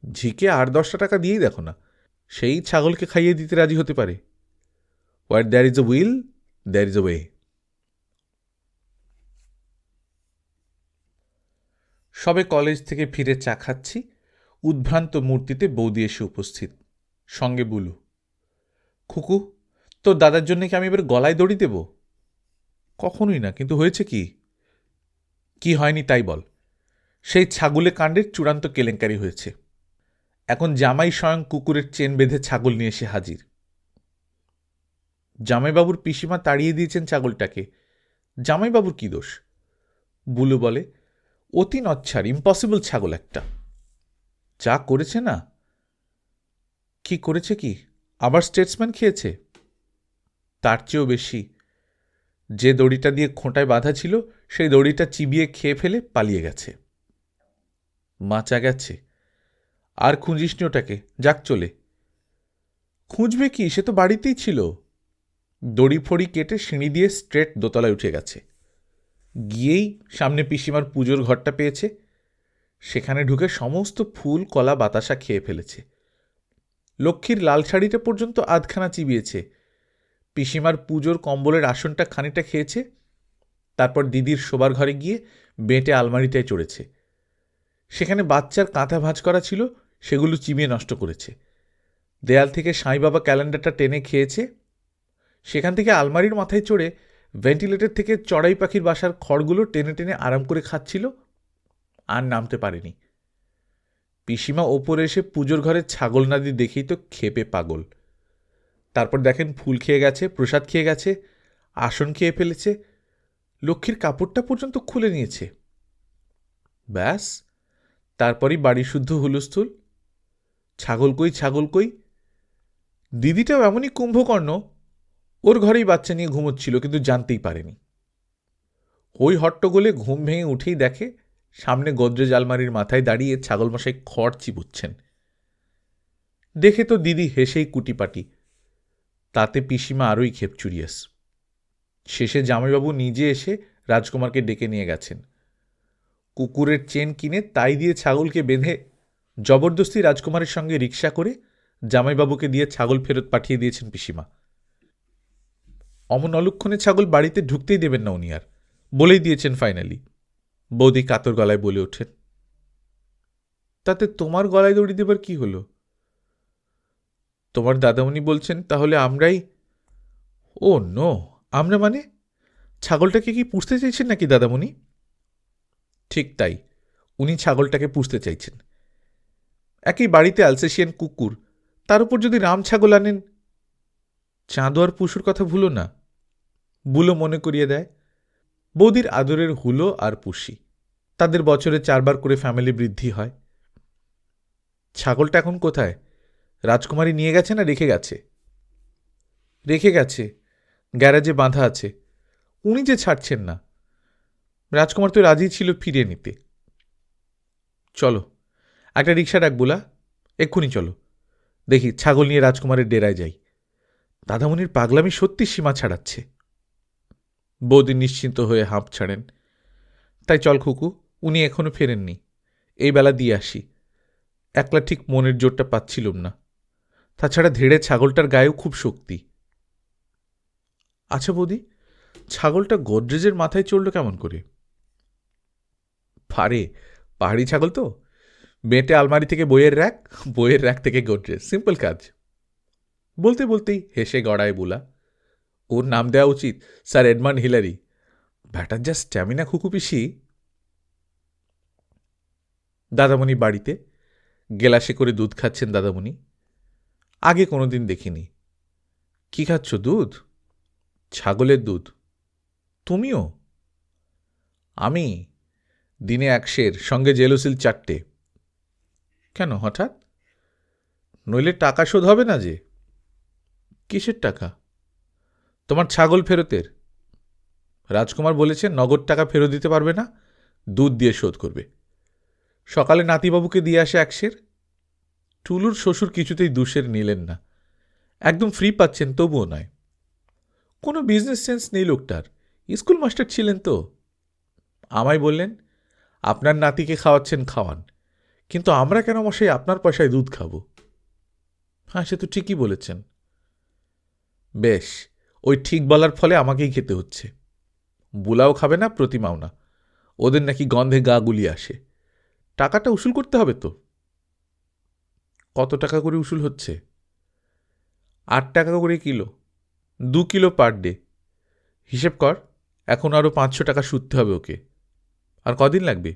ঝিকে 8-10 টাকা দিয়েই দেখো না, সেই ছাগলকে খাইয়ে দিতে রাজি হতে পারে। Where there is a will, there is a way. সবে কলেজ থেকে ফিরে চা খাচ্ছি, উদ্ভ্রান্ত মূর্তিতে বৌদি এসে উপস্থিত, সঙ্গে বুলু। খুকু, তোর দাদার জন্য কি আমি এবার গলায় দড়ি দেব? কখনোই না, কিন্তু হয়েছে কি? কি হয়নি তাই বল। সেই ছাগলে কাণ্ডের চূড়ান্ত কেলেঙ্কারি হয়েছে। এখন জামাই স্বয়ং কুকুরের চেন বেঁধে ছাগল নিয়ে এসে হাজির। জামাইবাবুর পিসিমা তাড়িয়ে দিয়েছেন ছাগলটাকে। জামাইবাবুর কি দোষ? বুলু বলে, অতি নচ্ছার, ইম্পসিবল ছাগল একটা। যা করেছে না। কি করেছে? কি আবার স্টেটসম্যান খেয়েছে? তার চেয়েও বেশি। যে দড়িটা দিয়ে খোঁটায় বাঁধা ছিল, সেই দড়িটা চিবিয়ে খেয়ে ফেলে পালিয়ে গেছে। মাচা গেছে। আর খুঁজিসনি ওটাকে, যাক চলে। খুঁজবে কি, সে তো বাড়িতেই ছিল। দড়ি ফড়ি কেটে সিঁড়ি দিয়ে স্ট্রেট দোতলায় উঠে গেছে। গিয়েই সামনে পিসিমার পুজোর ঘরটা পেয়েছে, সেখানে ঢুকে সমস্ত ফুল কলা বাতাসা খেয়ে ফেলেছে। লক্ষ্মীর লাল শাড়িটা পর্যন্ত আধখানা চিবিয়েছে। পিসিমার পুজোর কম্বলের আসনটা খানিকটা খেয়েছে। তারপর দিদির শোবার ঘরে গিয়ে বেঁটে আলমারিটায় চড়েছে। সেখানে বাচ্চার কাঁথা ভাঁজ করা ছিল, সেগুলো চিবিয়ে নষ্ট করেছে। দেয়াল থেকে সাঁই বাবা ক্যালেন্ডারটা টেনে খেয়েছে। সেখান থেকে আলমারির মাথায় চড়ে ভেন্টিলেটর থেকে চড়াই পাখির বাসার খড়গুলো টেনে টেনে আরাম করে খাচ্ছিল। আর নামতে পারেনি। পিসিমা ওপরে এসে পুজোর ঘরে ছাগল নাদি দেখেই তো খেপে পাগল। তারপর দেখেন ফুল খেয়ে গেছে, প্রসাদ খেয়ে গেছে, আসন খেয়ে ফেলেছে, লক্ষ্মীর কাপড়টা পর্যন্ত খুলে নিয়েছে। ব্যাস, তারপরই বাড়ি শুদ্ধ হুলস্থুল। ছাগল কই, ছাগল কই। দিদিটাও এমনই কুম্ভকর্ণ, ওর ঘরেই বাচ্চা নিয়ে ঘুমোচ্ছিল, কিন্তু জানতেই পারেনি। ওই হট্টগোলে ঘুম ভেঙে উঠেই দেখে সামনে গোদরেজ আলমারির মাথায় দাঁড়িয়ে ছাগলমশাই খড় চিবুচ্ছেন। দেখে তো দিদি হেসেই কুটিপাটি। তাতে পিসিমা আরই খেপচুরিয়াস। শেষে জামাইবাবু নিজে এসে রাজকুমারকে ডেকে নিয়ে গেছেন। কুকুরের চেন কিনে তাই দিয়ে ছাগলকে বেঁধে জবরদস্তি রাজকুমারের সঙ্গে রিকশা করে জামাইবাবুকে দিয়ে ছাগল ফেরত পাঠিয়ে দিয়েছেন পিসিমা। অমন অলক্ষণে ছাগল বাড়িতে ঢুকতেই দেবেন না উনি আর, বলেই দিয়েছেন ফাইনালি। বৌদি কাতর গলায় বলে ওঠেন, তাতে তোমার গলায় দড়ি দেবার কি হলো? তোমার দাদামণি বলছেন তাহলে আমরাই। ও নো, আমরা মানে? ছাগলটাকে কি পুষতে চাইছেন নাকি দাদামণি? ঠিক তাই, উনি ছাগলটাকে পুষতে চাইছেন। একই বাড়িতে অ্যালসেশিয়ান কুকুর, তার উপর যদি রাম ছাগল আনেন। চাঁদো আর পুষুর কথা ভুলো না, বুলো মনে করিয়ে দেয়। বৌদির আদরের হুলো আর পুষি, তাদের বছরে 4 বার করে ফ্যামিলি বৃদ্ধি হয়। ছাগলটা এখন কোথায়? রাজকুমারী নিয়ে গেছে না রেখে গেছে? রেখে গেছে, গ্যারাজে বাঁধা আছে। উনি যে ছাড়ছেন না। রাজকুমার তো রাজি ছিল ফিরিয়ে নিতে। চলো, একটা রিক্সা ডাক বুলা, এক্ষুনি চলো। দেখি ছাগল নিয়ে রাজকুমারের ডেরায় যাই। দাদামণির পাগলামি সত্যি সীমা ছাড়াচ্ছে। বৌদি নিশ্চিন্ত হয়ে হাঁপ ছাড়েন। তাই চল খুকু, উনি এখনো ফেরেননি, এই বেলা দিয়ে আসি। একলা ঠিক মনের জোরটা পাচ্ছিলুম না। তাছাড়া ধেড়ে ছাগলটার গায়েও খুব শক্তি। আচ্ছা বৌদি, ছাগলটা গোদরেজের মাথায় চড়ল কেমন করে? পারে, পাহাড়ি ছাগল তো। বেঁটে আলমারি থেকে বইয়ের র্যাক, বইয়ের র্যাক থেকে গোদরেজ, সিম্পল কাজ। বলতে বলতেই হেসে গড়ায় বুলা। ওর নাম দেওয়া উচিত স্যার এডমান্ড হিলারি। ব্যাটার যা স্ট্যামিনা খুকু পিসি। দাদামণি বাড়িতে গেলাসে করে দুধ খাচ্ছেন দাদামণি। আগে কোনোদিন দেখিনি। কি খাচ্ছ? দুধ? ছাগলের দুধ। তুমিও? আমি দিনে 1 সের, সঙ্গে জেলোসিল 4টে। কেন হঠাৎ? নইলে টাকা শোধ হবে না যে। কিসের টাকা? তোমার ছাগল ফেরতের। রাজকুমার বলেছে নগদ টাকা ফেরত দিতে পারবে না, দুধ দিয়ে শোধ করবে। সকালে নাতিবাবুকে দিয়ে আসে 1 সের। টুলুর শ্বশুর কিছুতেই 2 সের নিলেন না। একদম ফ্রি পাচ্ছেন তবুও নয়। কোনো বিজনেস সেন্স নেই লোকটার, স্কুল মাস্টার ছিলেন তো। আমায় বললেন, আপনার নাতিকে খাওয়াচ্ছেন খাওয়ান, কিন্তু আমরা কেন মশাই আপনার পয়সায় দুধ খাব? হ্যাঁ, সে তো ঠিকই বলেছেন। বেশ, ওই ঠিক বলার ফলে আমাকেই খেতে হচ্ছে। বুলাও খাবে না, প্রতিমাও না। ওদের নাকি গন্ধে গা গুলিয়ে আসে। টাকাটা উসুল করতে হবে তো। কত টাকা করে উসুল হচ্ছে? 8 টাকা করে কিলো, 2 কিলো পার ডে। হিসেব কর, এখন আরও 500 টাকা শুধতে হবে ওকে। আর কদিন লাগবে?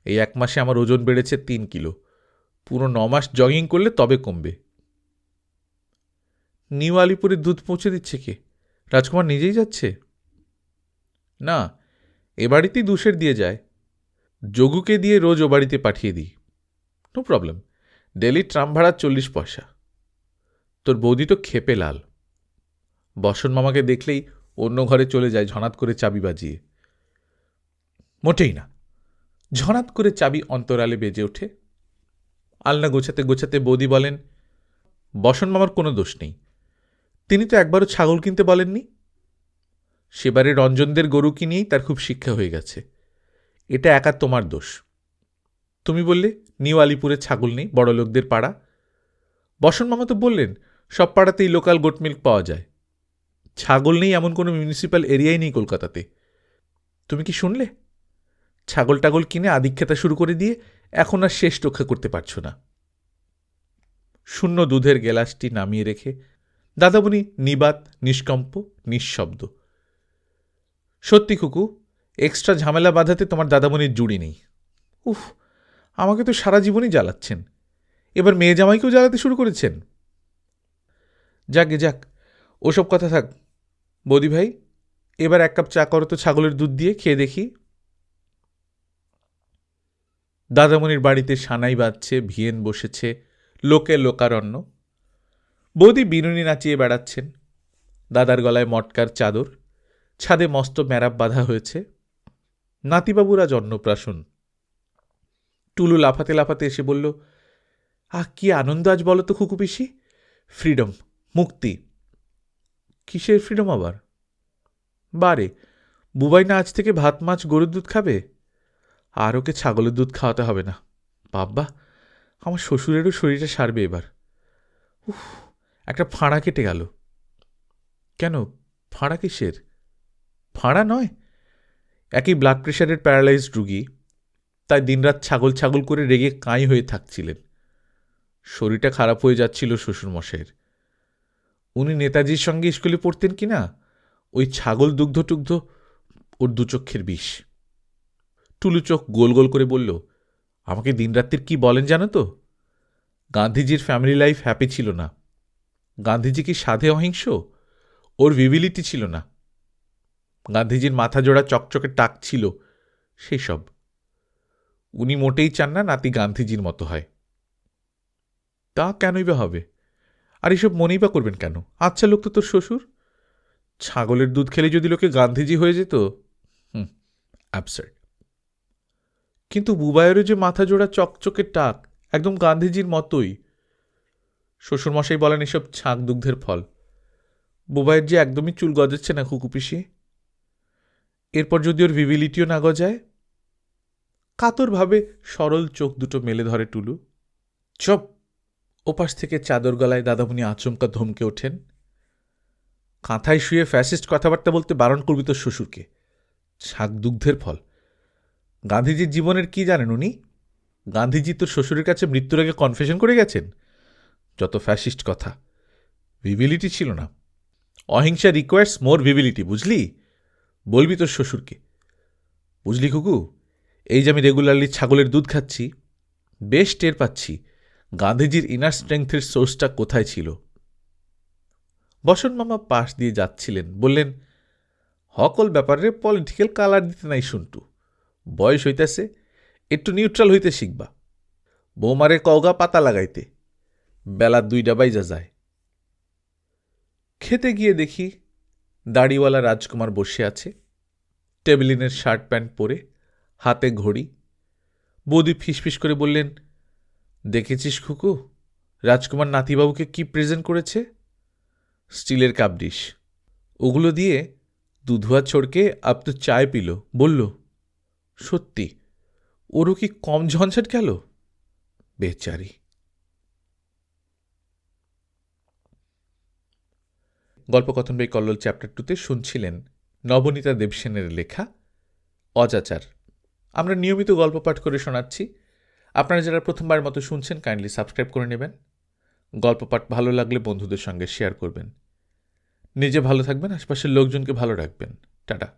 এই 1 মাসে আমার ওজন বেড়েছে 3 কিলো। পুরো 9 মাস জগিং করলে তবে কমবে। নিউ আলিপুরের দুধ পৌঁছে দিচ্ছে কে? রাজকুমার নিজেই যাচ্ছে? না, এ বাড়িতেই 2 সের দিয়ে যায়। যোগুকে দিয়ে রোজ ও বাড়িতে পাঠিয়ে দিই। নো প্রবলেম, ডেলি ট্রাম ভাড়া 40 পয়সা। তোর বৌদি তো খেপে লাল। বসন মামাকে দেখলেই অন্য ঘরে চলে যায় ঝনাত করে চাবি বাজিয়ে। মোটেই না। ঝনাত করে চাবি অন্তরালে বেজে ওঠে। আলনা গোছাতে গোছাতে বৌদি বলেন, বসন মামার কোনো দোষ নেই। তিনি তো একবারও ছাগল কিনতে বলেননি। সেবারে রঞ্জনদের গরু কিনেই তার খুব শিক্ষা হয়ে গেছে। এটা একা তোমার দোষ। তুমি বললে নিউ আলিপুরে ছাগল নেই, বড় লোকদের পাড়া। বসন মামা তো বললেন সব পাড়াতেই লোকাল গোট মিল্ক পাওয়া যায়। ছাগল নেই এমন কোনো মিউনিসিপ্যাল এরিয়াই নেই কলকাতাতে। তুমি কি শুনলে? ছাগল টাগল কিনে আদিক্ষেতা শুরু করে দিয়ে এখন আর শেষ রক্ষা করতে পারছো না। শূন্য দুধের গেলাসটি নামিয়ে রেখে দাদামণি নিবাত, নিষ্কম্প, নিঃশব্দ। সত্যি খুকু, এক্সট্রা ঝামেলা বাঁধাতে তোমার দাদামণির জুড়ি নেই। উফ, আমাকে তো সারা জীবনই জ্বালাচ্ছেন, এবার মেয়ে জামাইকেও জ্বালাতে শুরু করেছেন। যাক গে যাক, ওসব কথা থাক। বৌদি ভাই, এবার 1 কাপ চা করো তো ছাগলের দুধ দিয়ে, খেয়ে দেখি। দাদামণির বাড়িতে সানাই বাজছে, ভিয়েন বসেছে, লোকে লোকারণ্য। বৌদি বিনুনি নাচিয়ে বেড়াচ্ছেন, দাদার গলায় মটকার চাদর, ছাদে মস্ত ম্যারাপ বাঁধা হয়েছে। নাতিবাবুর আজ অন্নপ্রাশন। টুলু লাফাতে লাফাতে এসে বলল, কি আনন্দ আজ বলো তো খুকু পিসি, ফ্রিডম, মুক্তি। কিসের ফ্রিডম আবার? বারে, বুবাই না আজ থেকে ভাত মাছ গরুর দুধ খাবে, আর ওকে ছাগলের দুধ খাওয়াতে হবে না। বাব্বা, আমার শ্বশুরেরও শরীরটা সারবে এবার। উফ, একটা ফাঁড়া কেটে গেল। কেন, ফাঁড়া কিসের? ফাঁড়া নয়, একই ব্লাড প্রেশারের প্যারালাইজড রুগী, তাই দিনরাত ছাগল ছাগল করে রেগে কাঁই হয়ে থাকছিলেন। শরীরটা খারাপ হয়ে যাচ্ছিল শ্বশুরমশাইয়ের। উনি নেতাজির সঙ্গে স্কুলে পড়তেন কি না, ওই ছাগল দুগ্ধ টুগ্ধ ওর দুচক্ষের বিষ। টুলু চোখ গোল গোল করে বলল, আমাকে দিনরাত্রির কি বলেন জানো তো? গান্ধীজির ফ্যামিলি লাইফ হ্যাপি ছিল না। গান্ধীজি কি সাধে অহিংস? ওর ভিভিলিটি ছিল না। গান্ধীজির মাথা জোড়া চকচকে টাক ছিল, সেই সব। উনি মোটেই চান না নাতি গান্ধীজির মতো হয়। তা কেনই বা হবে? আর এসব মনেই বা করবেন কেন? আচ্ছা লোক তো তোর শ্বশুর। ছাগলের দুধ খেলে যদি লোকে গান্ধীজি হয়ে যেত, অ্যাবসার্ড। কিন্তু বুবাইয়েরও যে মাথা জোড়া চকচকে টাক, একদম গান্ধীজির মতোই। শ্বশুরমশাই বলেন এসব ছাঁক দুগ্ধের ফল। বুবাইয়ের যে একদমই চুল গজাচ্ছে না খুকুপিসি। এরপর যদি ওর ভিভিলিটিও না গজায়। কাতরভাবে সরল চোখ দুটো মেলে ধরে টুলু। চপ! ওপাশ থেকে চাদর গলায় দাদামণি আচমকা ধমকে ওঠেন। কাঁথায় শুয়ে ফ্যাসিস্ট কথাবার্তা বলতে বারণ করবি তোর শ্বশুরকে। ছাঁক দুগ্ধের ফল! গান্ধীজির জীবনের কি জানেন উনি? গান্ধীজি তোর শ্বশুরের কাছে মৃত্যুর আগে কনফেশন করে গেছেন। যত ফ্যাসিস্ট কথা! ভিভিলিটি ছিল না। অহিংসা রিকোয়ার্স মোর ভিভিলিটি, বুঝলি? বলবি তোর শ্বশুরকে। বুঝলি খুকু, এই যে আমি রেগুলারলি ছাগলের দুধ খাচ্ছি, বেশ টের পাচ্ছি গান্ধীজির ইনার স্ট্রেংথের সোর্সটা কোথায় ছিল। বসন মামা পাশ দিয়ে যাচ্ছিলেন, বললেন, হকল ব্যাপারে পলিটিক্যাল কালার দিতে নাই শুনটু। বয়স হইতেছে, একটু নিউট্রাল হইতে শিখবা। বৌমারে কওগা পাতা লাগাইতে, বেলা 2টা বাইজা যায়। খেতে গিয়ে দেখি দাড়িওয়ালা রাজকুমার বসে আছে, টেবিলিনের শার্ট প্যান্ট পরে, হাতে ঘড়ি। বৌদি ফিসফিস করে বললেন, দেখেছিস খুকু, রাজকুমার নাতিবাবুকে কি প্রেজেন্ট করেছে? স্টিলের কাপ ডিশ। ওগুলো দিয়ে দুধুয়া ছড়কে আপ তো চায় পিল। বলল, সত্যি ওরও কি কম ঝঞ্ঝাট গেল? বেচারি। গল্পকথন বই কল্লোল চ্যাপ্টার 2তে শুনছিলেন নবনীতা দেবসেনের লেখা অজাচার। আমরা নিয়মিত গল্প পাঠ করে শোনাচ্ছি। আপনারা যারা প্রথমবার মতো শুনছেন, কাইন্ডলি সাবস্ক্রাইব করে নেবেন। গল্প পাঠ ভালো লাগলে বন্ধুদের সঙ্গে শেয়ার করবেন। নিজে ভালো থাকবেন, আশপাশের লোকজনকে ভালো রাখবেন। টাটা।